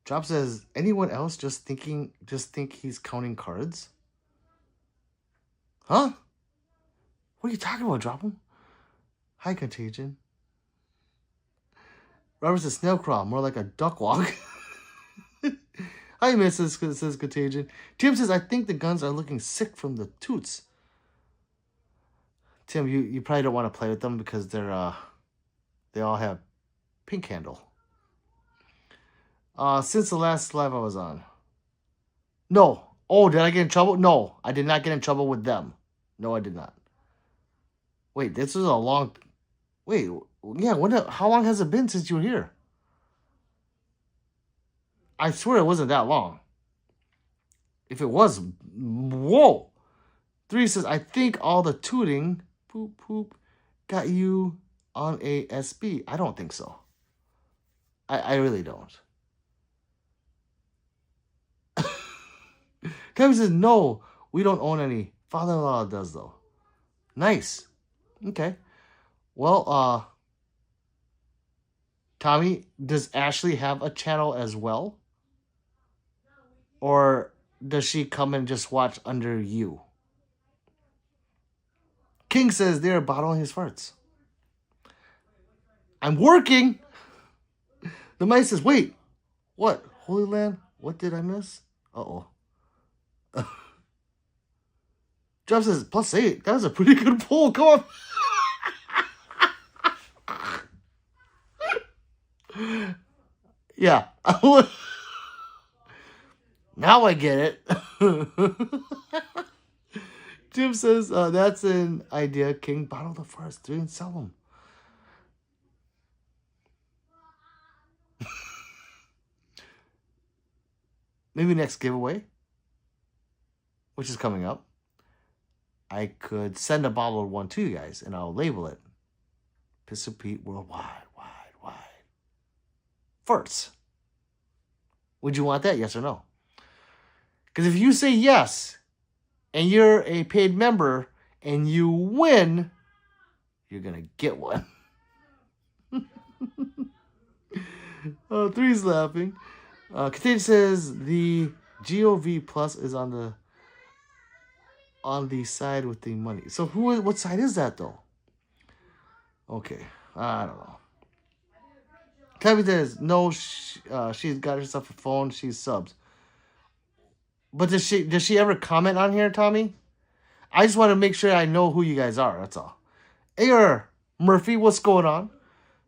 Drop says, anyone else just think he's counting cards? Huh? What are you talking about, Drop him? Hi, Contagion. Robert says, snail crawl, more like a duck walk. Hi, Mrs. says Contagion. Tim says, I think the guns are looking sick from the toots. Tim, you probably don't want to play with them because they all have pink handle. Since the last live I was on. No. Oh, did I get in trouble? No, I did not get in trouble with them. No, I did not. Wait, this was a long... Wait, yeah, how long has it been since you were here? I swear it wasn't that long. If it was, whoa. 3 says, I think all the tooting, poop, poop, got you on a SB. I don't think so. I really don't. Kevin says, no, we don't own any. Father-in-law does, though. Nice. Okay. Well, Tommy, does Ashley have a channel as well? Or does she come and just watch under you? King says they're bottling his farts. I'm working. The mice says, wait, what? Holy Land? What did I miss? Uh-oh. Jeff says, +8. That was a pretty good pull. Come on. Yeah. Now I get it. Jim says, that's an idea. King, bottle the first 3 and sell them. Maybe next giveaway, which is coming up, I could send a bottle of one to you guys, and I'll label it Pistol Pete Worldwide, wide. First. Would you want that, yes or no? Because if you say yes, and you're a paid member, and you win, you're going to get one. 3's laughing. Contagion says the GOV Plus is on the side with the money. So what side is that, though? Okay, I don't know. Kevin says, no, she's got herself a phone. She's subs. But does she ever comment on here, Tommy? I just want to make sure I know who you guys are. That's all. Hey, Murphy, what's going on?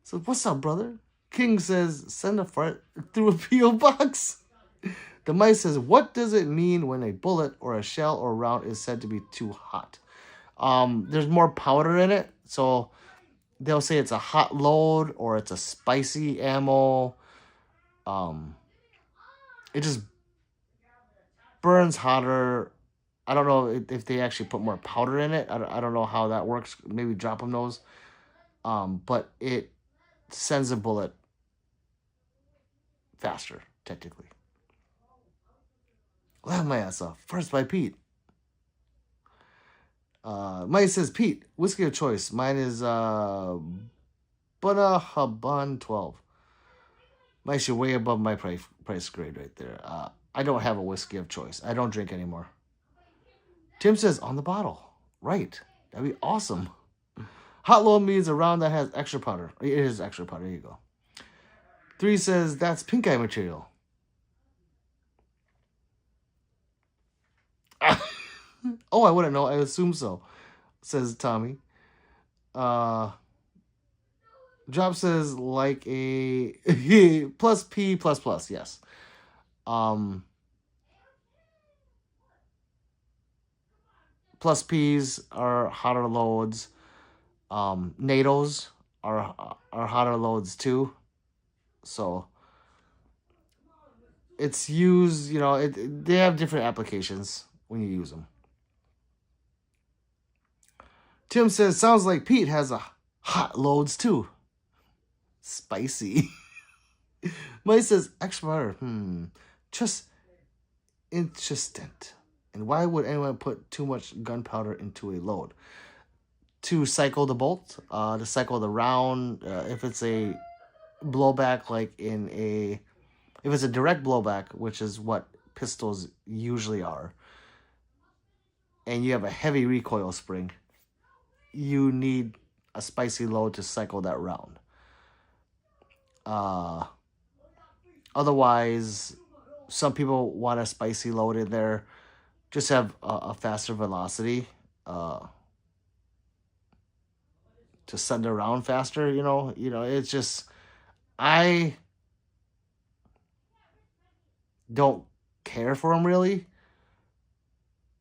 So what's up, brother? King says, send a fart through a P.O. box. The mice says, what does it mean when a bullet or a shell or round is said to be too hot? There's more powder in it, so they'll say it's a hot load or it's a spicy ammo. It just burns hotter. I don't know if they actually put more powder in it. I don't know how that works. Maybe drop them those. But it sends a bullet faster, technically. Laugh my ass off. First by Pete. Mike says, Pete, whiskey of choice. Mine is Bunnahabban 12. Mike, you're way above my price grade right there. I don't have a whiskey of choice. I don't drink anymore. Tim says, on the bottle. Right. That'd be awesome. Hot load means a round that has extra powder. It is extra powder. There you go. 3 says, that's pink eye material. Oh, I wouldn't know. I assume so, says Tommy. Job says, like a plus P plus plus. Yes. Plus P's are hotter loads. NATOs are hotter loads too. So it's used, they have different applications when you use them. Tim says, sounds like Pete has a hot loads too. Spicy. Mike says, extra butter. Just interesting. And why would anyone put too much gunpowder into a load? To cycle the bolt, to cycle the round. If it's a blowback, if it's a direct blowback, which is what pistols usually are, and you have a heavy recoil spring, you need a spicy load to cycle that round. Otherwise, some people want a spicy load in there, just have a faster velocity. to send it around faster. It's just I don't care for them really,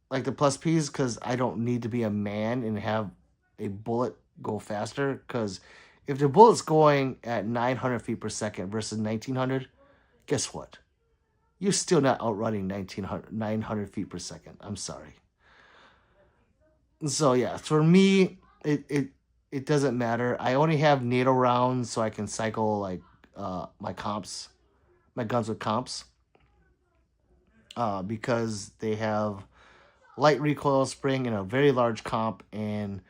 like the plus Ps, because I don't need to be a man and have a bullet go faster. Because if the bullet's going at 900 feet per second versus 1900, guess what? You're still not outrunning 900 feet per second. I'm sorry. So yeah, for me, it doesn't matter. I only have NATO rounds, so I can cycle like my guns with comps, because they have light recoil spring and a very large comp. And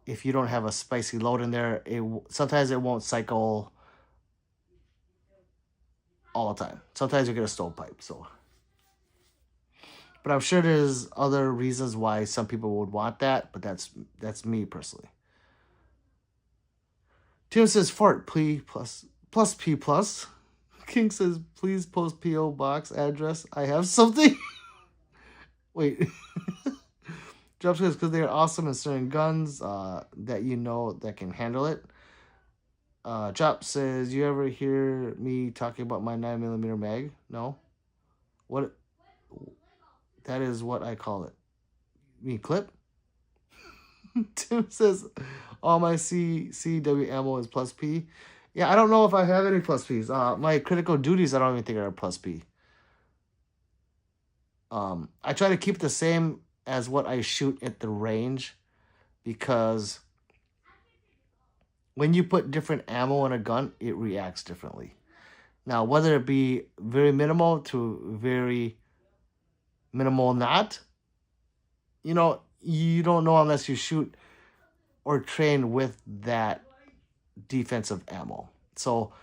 if you don't have a spicy load in there, sometimes it won't cycle all the time. Sometimes you get a stovepipe. So, but I'm sure there's other reasons why some people would want that. But that's me personally. Tim says fart P plus P plus. King says please post PO box address. I have something. Wait. Drop says because they are awesome in certain guns that that can handle it. Drop says, you ever hear me talking about my 9mm mag? No. What? That is what I call it. You mean clip? Tim says, all my CW ammo is plus P. Yeah, I don't know if I have any plus Ps. My critical duties, I don't even think are a plus P. I try to keep the same as what I shoot at the range, because when you put different ammo in a gun, it reacts differently. Now, whether it be very minimal to very minimal not, you don't know unless you shoot or train with that defensive ammo. So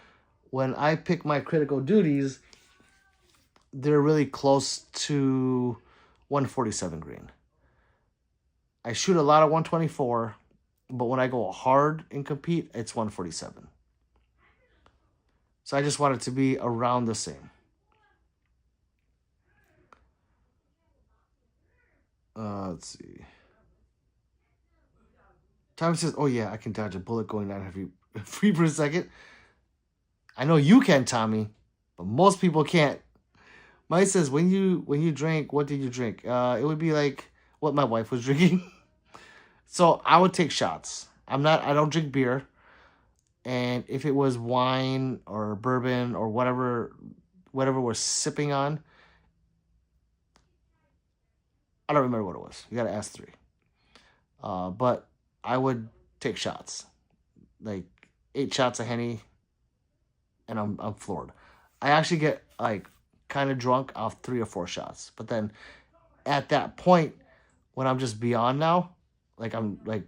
when I pick my critical duties, they're really close to 147 grain. I shoot a lot of 124, but when I go hard and compete, it's 147. So I just want it to be around the same. Let's see. Tommy says, oh yeah, I can dodge a bullet going 900 feet per second. I know you can, Tommy, but most people can't. Mike says, when you drank, what did you drink? It would be like what my wife was drinking. So I would take shots. I don't drink beer. And if it was wine or bourbon or whatever we're sipping on, I don't remember what it was. You got to ask 3. But I would take shots, like 8 shots of Henny, and I'm floored. I actually get like kind of drunk off 3 or 4 shots. But then at that point, when I'm just beyond now, like I'm like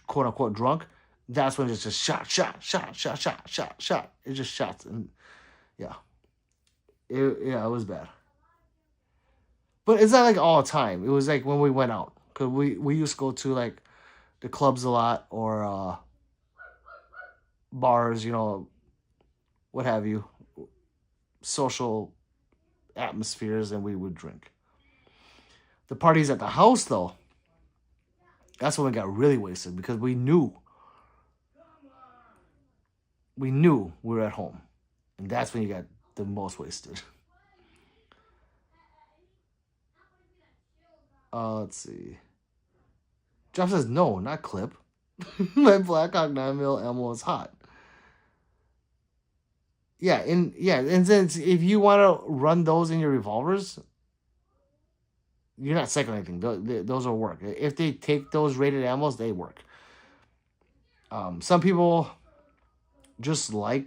quote unquote drunk, that's when it's just shot. It's just shots, and yeah, it was bad. But it's not like all the time. It was like when we went out, because we used to go to like the clubs a lot, or bars, what have you, social atmospheres, and we would drink. The parties at the house, though, that's when we got really wasted, because we knew we were at home, and that's when you got the most wasted. Let's see. Jeff says, no, not clip. My Blackhawk 9mm ammo is hot. Yeah, and since if you want to run those in your revolvers, you're not cycling anything. Those will work. If they take those rated ammos, they work. Some people just like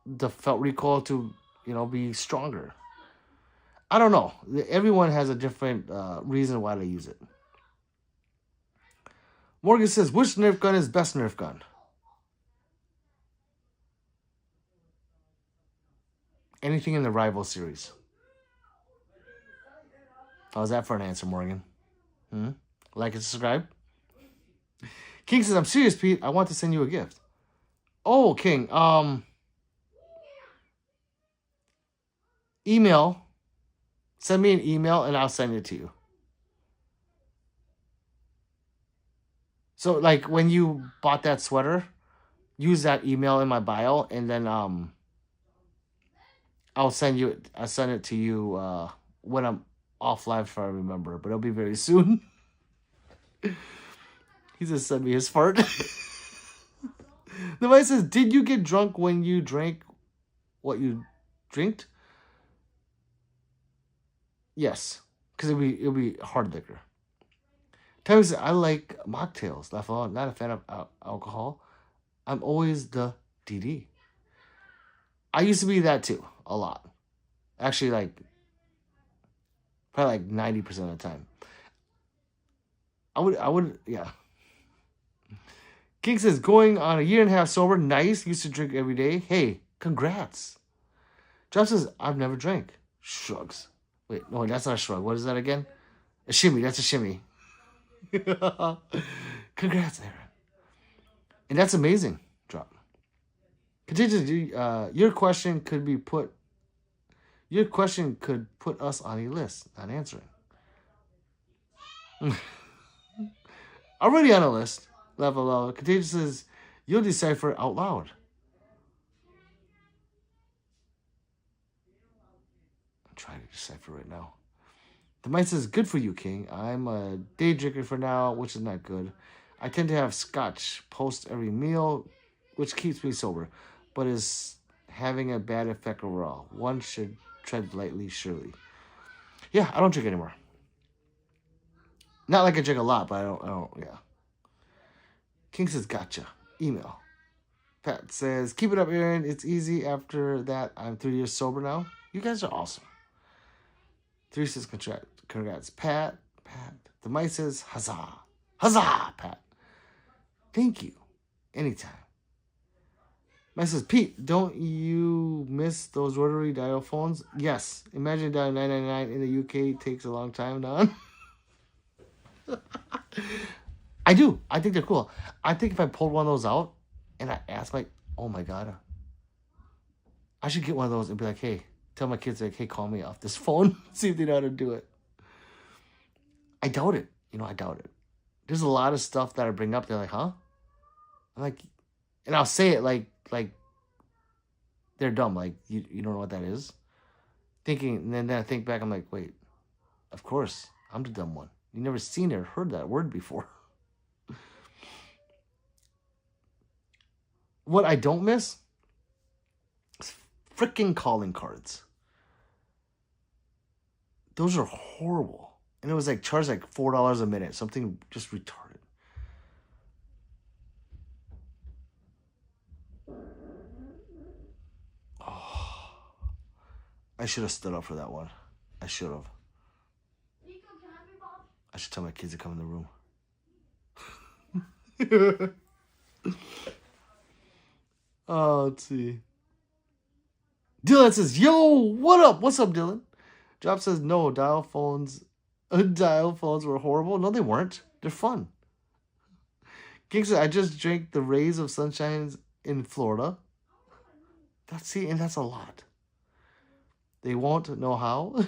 the felt recoil to, be stronger. I don't know. Everyone has a different reason why they use it. Morgan says, which Nerf gun is best Nerf gun? Anything in the Rival series. How's that for an answer, Morgan? Like and subscribe? King says, I'm serious, Pete. I want to send you a gift. Oh, King. Email. Send me an email and I'll send it to you. So like when you bought that sweater, use that email in my bio, and then I'll send it to you when I'm off live if I remember, but it'll be very soon. He just sent me his fart. The guy says, "Did you get drunk when you drank what you drinked?" Yes, because it'll be hard liquor. Tyler says, "I like mocktails. Not a fan of alcohol. I'm always the DD. I used to be that too, a lot. Actually, like probably like 90% of the time. I would, yeah." King says, "Going on a year and a half sober. Nice. Used to drink every day. Hey, congrats." Job says, "I've never drank." Shrugs. Wait, no, that's not a shrug. What is that again? A shimmy. That's a shimmy. Congrats, Aaron. And that's amazing. Drop. Continue. Your question could put us on a list. Not answering. Already on a list. Level. Contagious says, "You'll decipher out loud." I'm trying to decipher right now. The mind says, "Good for you, King. I'm a day drinker for now, which is not good. I tend to have scotch post every meal, which keeps me sober, but is having a bad effect overall. One should tread lightly, surely." Yeah, I don't drink anymore. Not like I drink a lot, but I don't, yeah. King says, "Gotcha." Email. Pat says, "Keep it up, Aaron. It's easy. After that, I'm 3 years sober now. You guys are awesome." 3 says, "Congrats, Pat." The mic says, "Huzzah. Huzzah, Pat." Thank you. Anytime. Mike says, "Pete, don't you miss those rotary dial phones?" Yes. Imagine dialing 999 in the UK takes a long time, Don. I do. I think they're cool. I think if I pulled one of those out and I asked oh my God, I should get one of those and be like, "Hey," tell my kids, like, "Hey, call me off this phone." See if they know how to do it. I doubt it. I doubt it. There's a lot of stuff that I bring up. They're like, "Huh?" I'm like, and I'll say it like they're dumb. Like, you don't know what that is? Thinking, and then I think back, I'm like, wait, of course, I'm the dumb one. You never seen or heard that word before. What I don't miss is freaking calling cards. Those are horrible. And it was like charged like $4 a minute. Something just retarded. Oh, I should have stood up for that one. I should have. I should tell my kids to come in the room. Oh, let's see. Dylan says, "Yo, what up? What's up, Dylan?" Job says, "No, dial phones were horrible." No, they weren't. They're fun. King says, "I just drank the rays of sunshine in Florida." And that's a lot. They won't know how.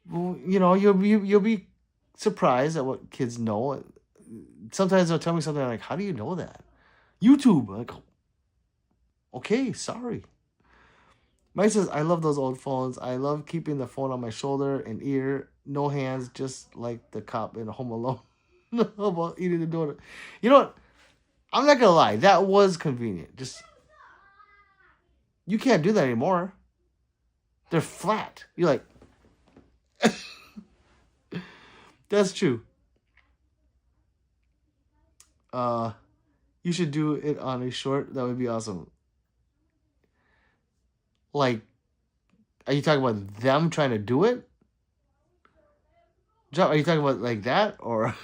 Well, you'll be surprised at what kids know. Sometimes they'll tell me something like, "How do you know that?" YouTube. Like, okay, sorry. Mike says, "I love those old phones. I love keeping the phone on my shoulder and ear. No hands, just like the cop in Home Alone." About eating the donut. You know what? I'm not going to lie. That was convenient. Just, you can't do that anymore. They're flat. You're like, that's true. You should do it on a short. That would be awesome. Like, are you talking about them trying to do it? Are you talking about like that? Or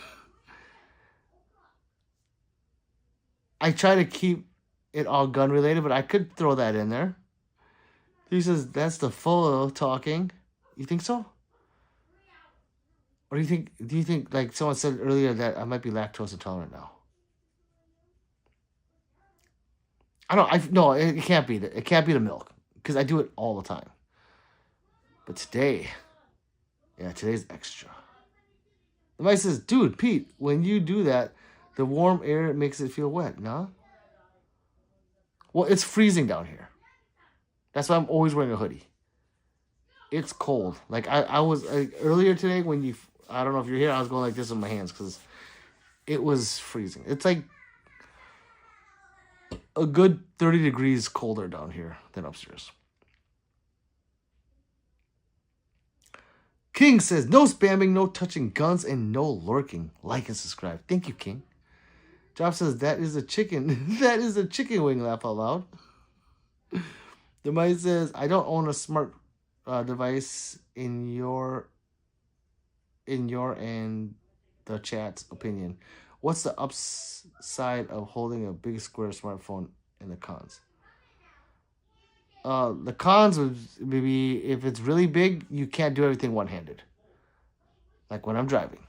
I try to keep it all gun related, but I could throw that in there. He says, "That's the full talking." You think so? Or do you think like someone said earlier that I might be lactose intolerant now? No, it can't be it can't be the milk, because I do it all the time. But today's extra. The mice says, dude, Pete, when you do that, the warm air makes it feel wet, no? Well, it's freezing down here. That's why I'm always wearing a hoodie. It's cold. Like, I was, earlier today when you, I don't know if you're here, I was going like this with my hands because it was freezing. It's like a good 30 degrees colder down here than upstairs. King says, no spamming, no touching guns, and no lurking. Like and subscribe. Thank you, King. Job says, that is a chicken. That is a chicken wing, laugh out loud. The mice says, I don't own a smart device in your and the chat's opinion. What's the upside of holding a big square smartphone and the cons? The cons would be if it's really big, you can't do everything one-handed. Like when I'm driving,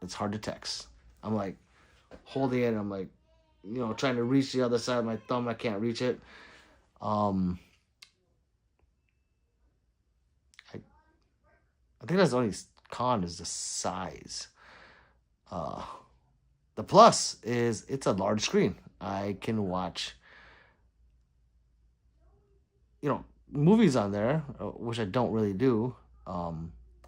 it's hard to text. I'm like holding it. I'm like, trying to reach the other side of my thumb. I can't reach it. I think that's the only con is the size. The plus is it's a large screen. I can watch, movies on there, which I don't really do. But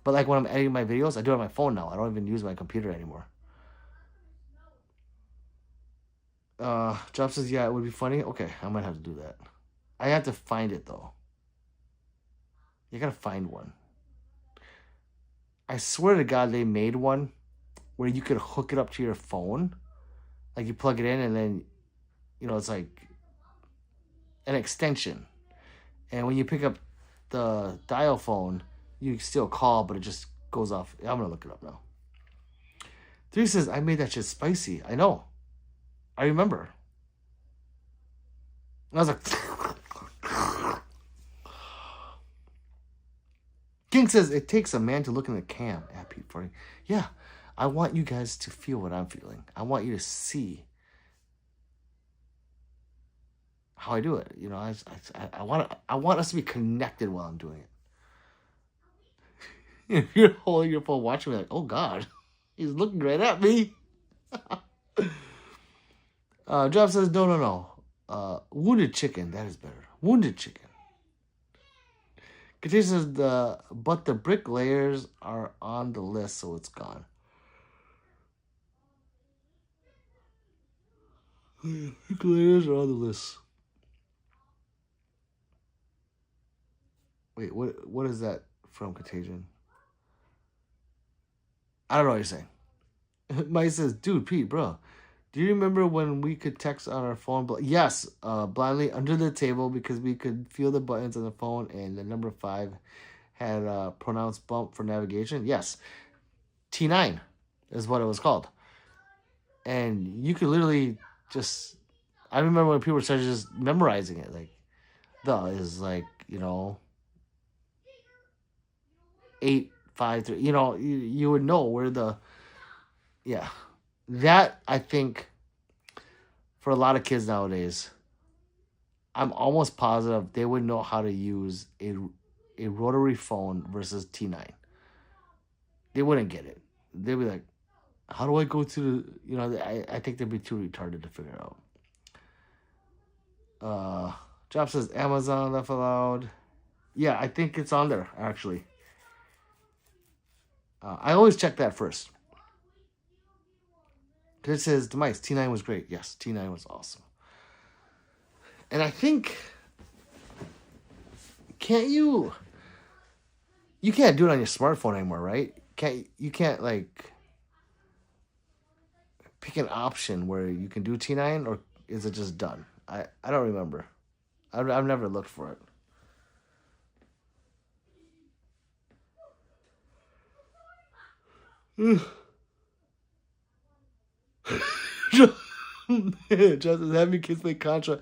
like when I'm editing my videos, I do it on my phone now. I don't even use my computer anymore. Job says, yeah, it would be funny. Okay, I might have to do that. I have to find it though. You gotta find one. I swear to God, they made one where you could hook it up to your phone. Like you plug it in and then, it's like an extension. And when you pick up the dial phone, you still call, but it just goes off. I'm going to look it up now. 3 says, I made that shit spicy. I know. I remember. I was like... King says, it takes a man to look in the cam at Pete 40. Yeah, I want you guys to feel what I'm feeling. I want you to see how I do it. I want us to be connected while I'm doing it. If you're holding your phone watching me like, oh God, he's looking right at me. Job says, no. Wounded chicken, that is better. Wounded chicken. Katia says, but the brick layers are on the list, so it's gone. Brick layers are on the list. Wait, what is that from, Contagion? I don't know what you're saying. Mike says, dude, Pete, bro, do you remember when we could text on our phone? Yes, blindly under the table because we could feel the buttons on the phone and the number 5 had a pronounced bump for navigation. Yes, T9 is what it was called. And you could literally just... I remember when people started just memorizing it. Like, the is like, 8, 5, 3. You would know where the... Yeah. That, I think, for a lot of kids nowadays, I'm almost positive they would know how to use a rotary phone versus T9. They wouldn't get it. They'd be like, how do I go to the... I think they'd be too retarded to figure it out. Job says Amazon left allowed. Yeah, I think it's on there, actually. I always check that first. It says, Demise, T9 was great. Yes, T9 was awesome. And I think, you can't do it on your smartphone anymore, right? You can't like pick an option where you can do T9, or is it just done? I don't remember. I've never looked for it. Justin, having kids play Contra.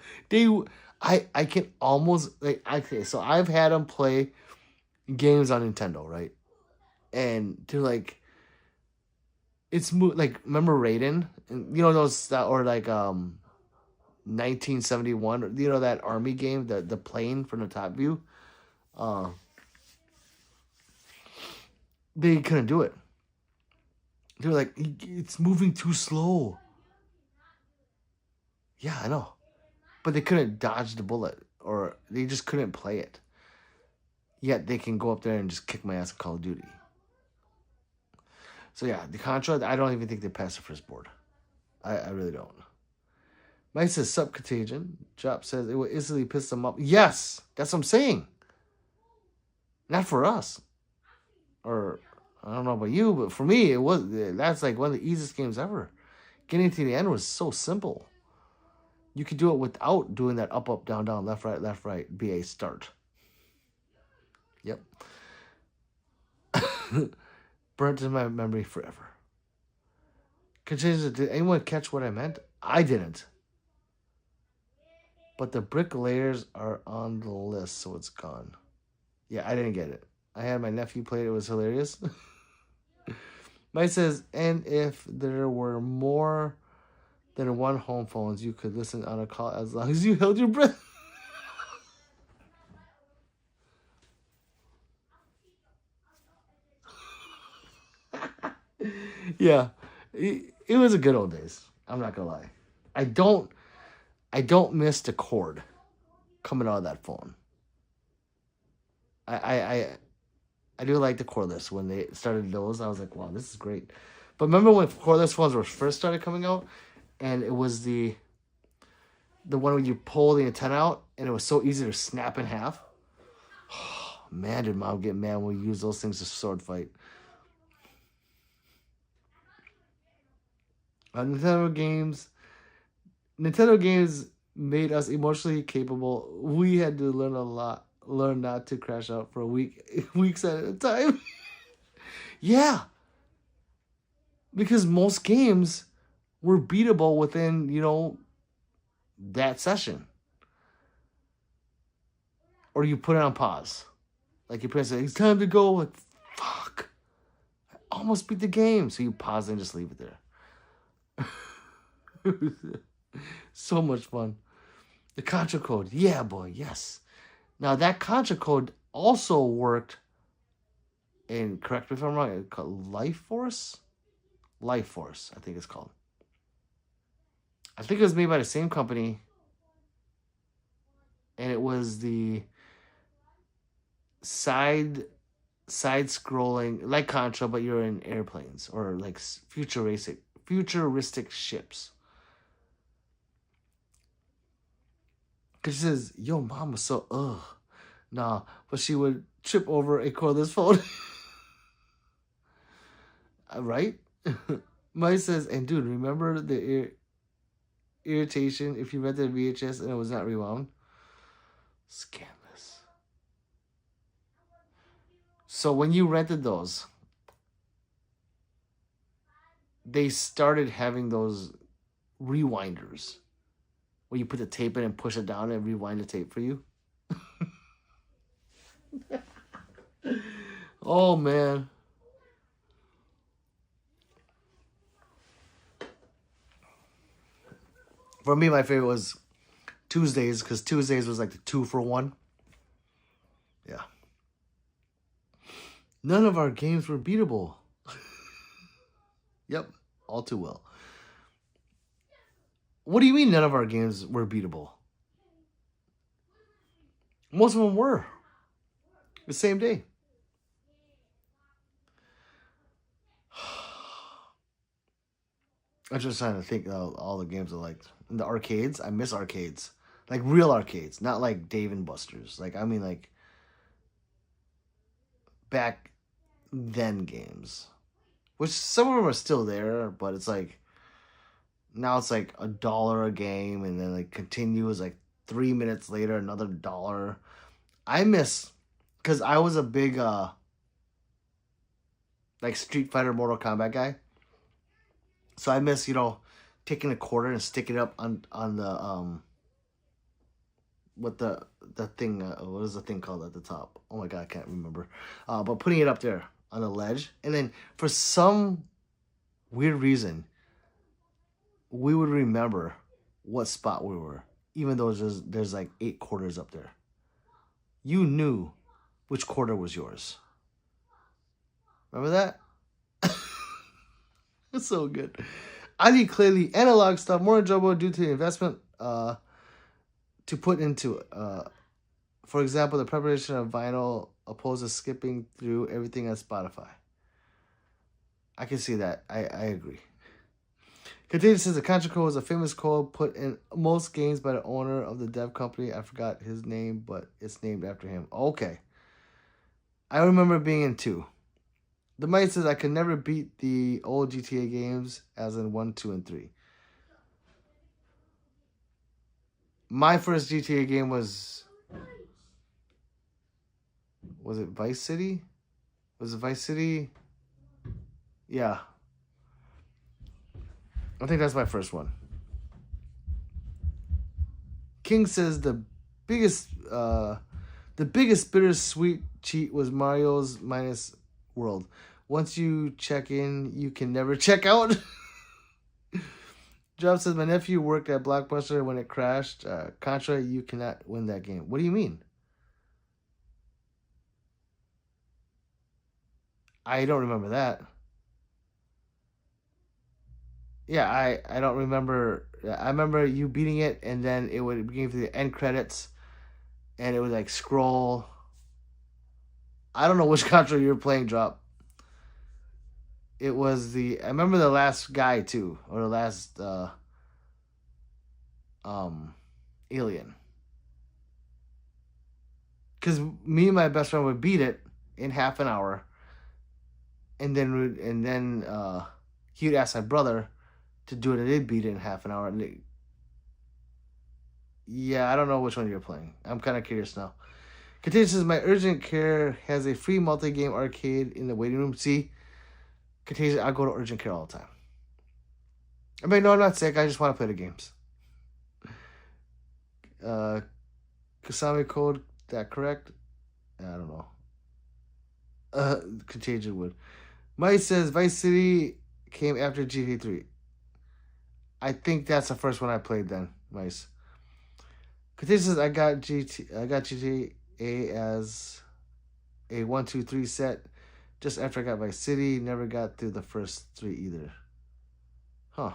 I can almost like, okay, so I've had them play games on Nintendo, right? And they're like, it's like, remember Raiden? And those that, or like 1971, that army game, the plane from the top view. They couldn't do it. They were like, it's moving too slow. Yeah, I know. But they couldn't dodge the bullet, or they just couldn't play it. Yet they can go up there and just kick my ass in Call of Duty. So yeah, the Contra, I don't even think they passed the first board. I really don't. Mike says, Sup Contagion. Jop says, it will instantly piss them off. Yes, that's what I'm saying. Not for us. Or, I don't know about you, but for me, that's like one of the easiest games ever. Getting to the end was so simple. You could do it without doing that up, down, down, left, right, BA start. Yep. Burnt in my memory forever. Continues, did anyone catch what I meant? I didn't. But the brick layers are on the list, so it's gone. Yeah, I didn't get it. I had my nephew play it. It was hilarious. Mike says, and if there were more than one home phones, you could listen on a call as long as you held your breath. Yeah, it was a good old days. I'm not gonna lie. I don't miss the cord coming out of that phone. I do like the cordless. When they started those, I was like, wow, this is great. But remember when cordless phones were first started coming out, and it was the one where you pull the antenna out, and it was so easy to snap in half. Oh, man, did Mom get mad when we used those things to sword fight. Nintendo games made us emotionally capable. We had to learn not to crash out for weeks at a time. Yeah. Because most games were beatable within, that session. Or you put it on pause. Like you press it, it's time to go. Like, fuck. I almost beat the game. So you pause and just leave it there. So much fun. The Contra code. Yeah, boy. Yes. Now, that Contra code also worked in, correct me if I'm wrong, it's called Life Force? Life Force, I think it's called. I think it was made by the same company. And it was the side-scrolling, like Contra, but you're in airplanes or like futuristic ships. Because she says, yo, Mom was so, Nah, but she would trip over a cordless phone. Right? Mike says, and dude, remember the irritation if you rented a VHS and it was not rewound? Scandalous. So when you rented those, they started having those rewinders where you put the tape in and push it down and rewind the tape for you. Oh, man. For me, my favorite was Tuesdays, because Tuesdays was like the 2-for-1. Yeah. None of our games were beatable. Yep, all too well. What do you mean none of our games were beatable? Most of them were. The same day. I'm just trying to think of all the games I liked. In the arcades, I miss arcades. Like real arcades, not like Dave and Buster's. Like, I mean like back then games. Which some of them are still there, but it's like now it's like $1 a game, and then like continues like 3 minutes later another $1. I miss, because I was a big like Street Fighter, Mortal Kombat guy. So I miss, taking a quarter and sticking it up on the what the thing, what is the thing called at the top? Oh my god, I can't remember. But putting it up there on the ledge, and then for some weird reason, we would remember what spot we were, even though there's like 8 quarters up there. You knew which quarter was yours. Remember that? It's so good. I need clearly analog stuff more enjoyable due to the investment to put into it. For example, the preparation of vinyl opposed to skipping through everything on Spotify. I can see that. I agree. Contagious says the Contra code was a famous code put in most games by the owner of the dev company. I forgot his name, but it's named after him. Okay. I remember being in 2. The Mite says I could never beat the old GTA games as in 1, 2, and 3. My first GTA game was it Vice City? Was it Vice City? Yeah. I think that's my first one. King says the biggest bittersweet cheat was Mario's minus world. Once you check in, you can never check out. Job says my nephew worked at Blockbuster when it crashed. Contra, you cannot win that game. What do you mean? I don't remember that. Yeah, I don't remember. I remember you beating it, and then it would begin for the end credits, and it would like scroll. I don't know which Contra you were playing, Drop. It was I remember the last guy too, or the last alien. Because me and my best friend would beat it in half an hour, and then he would ask my brother to do it, and they'd beat it in half an hour. Yeah, I don't know which one you're playing. I'm kind of curious now. Contagious says my urgent care has a free multi-game arcade in the waiting room. See, Contagious, I go to urgent care all the time. I mean, no, I'm not sick. I just want to play the games. Kasami code, that correct? I don't know. Contagion would. Mike says Vice City came after GTA 3. I think that's the first one I played then, Mice. Contagion says I got GTA as a 1, 2, 3 set just after I got Vice City. Never got through the first 3 either. Huh.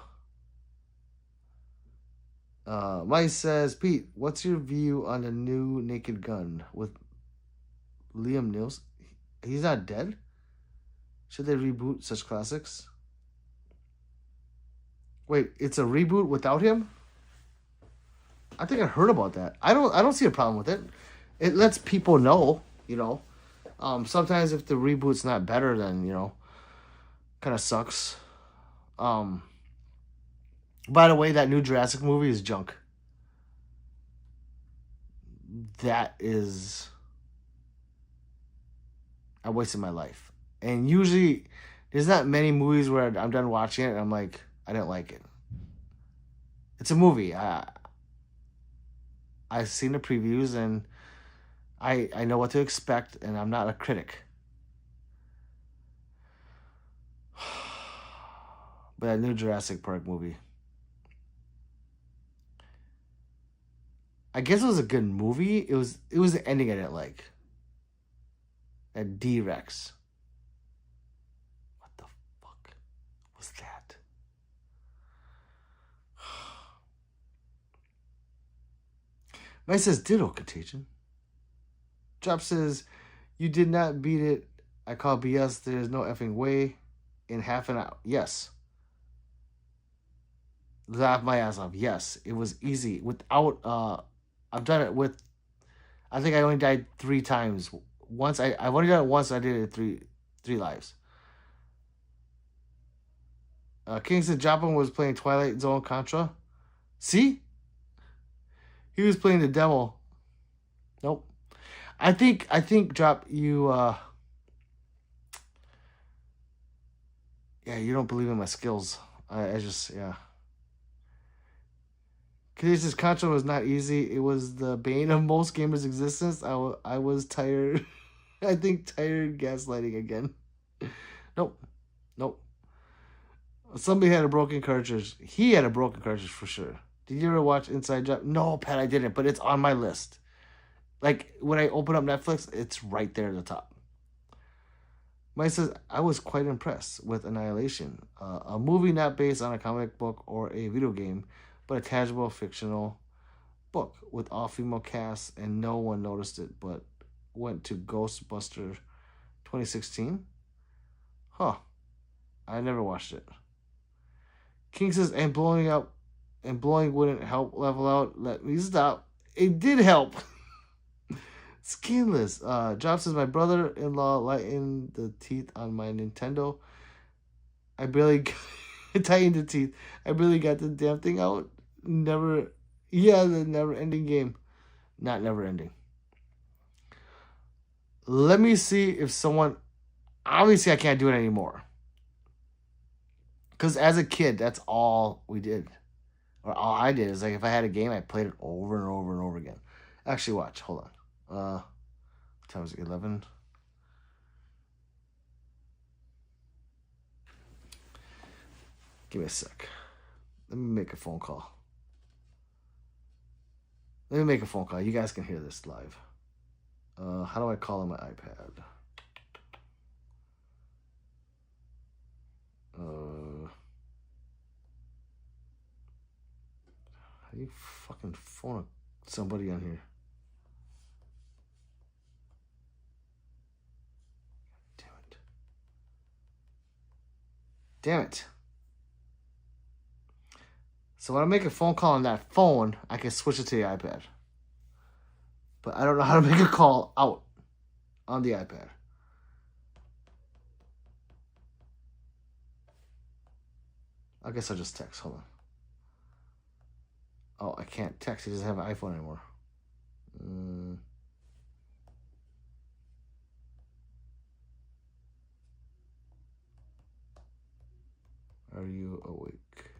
Mike says, Pete, what's your view on the new Naked Gun with Liam Neeson? He's not dead? Should they reboot such classics? Wait, it's a reboot without him? I think I heard about that. I don't see a problem with it. It lets people know, you know. Sometimes if the reboot's not better, then, you know, kind of sucks. By the way, that new Jurassic movie is junk. That is... I wasted my life. And usually, there's not many movies where I'm done watching it and I'm like, I didn't like it. It's a movie. I've seen the previews and I know what to expect, and I'm not a critic. But that new Jurassic Park movie, I guess it was a good movie. It was the ending I didn't like. That D-Rex. What the fuck was that? Mike says ditto, Contagion. Drop says, you did not beat it. I call BS. There's no effing way. In half an hour. Yes. Laugh my ass off. Yes. It was easy. Without, I've done it with, I think I only died 3 times. Once, I've only done it once. I did it 3 lives. Kingston Joplin was playing Twilight Zone Contra. See? He was playing the demo. Nope. I think Drop, you yeah, you don't believe in my skills. I just, yeah. Because this Contra was not easy. It was the bane of most gamers' existence. I was tired. I think tired gaslighting again. Nope. Somebody had a broken cartridge. He had a broken cartridge for sure. Did you ever watch Inside Job? No, Pat, I didn't, but it's on my list. Like, when I open up Netflix, it's right there at the top. Mike says, I was quite impressed with Annihilation, a movie not based on a comic book or a video game, but a tangible fictional book with all female cast, and no one noticed it, but went to Ghostbuster 2016. Huh. I never watched it. King says, and blowing wouldn't help level out. Let me stop. It did help. Scandalous. Job says, my brother-in-law lightened the teeth on my Nintendo. I barely tightened the teeth. I barely got the damn thing out. The never-ending game. Not never-ending. Let me see if someone... Obviously, I can't do it anymore. Because as a kid, that's all we did. Or all I did is, like, if I had a game, I played it over and over and over again. Actually, watch. Hold on. What time is it? 11? Give me a sec. Let me make a phone call. You guys can hear this live. How do I call on my iPad? How do you fucking phone somebody on here? Damn it. So when I make a phone call on that phone, I can switch it to the iPad. But I don't know how to make a call out on the iPad. I guess I'll just text. Hold on. Oh, I can't text. He doesn't have an iPhone anymore. Are you awake?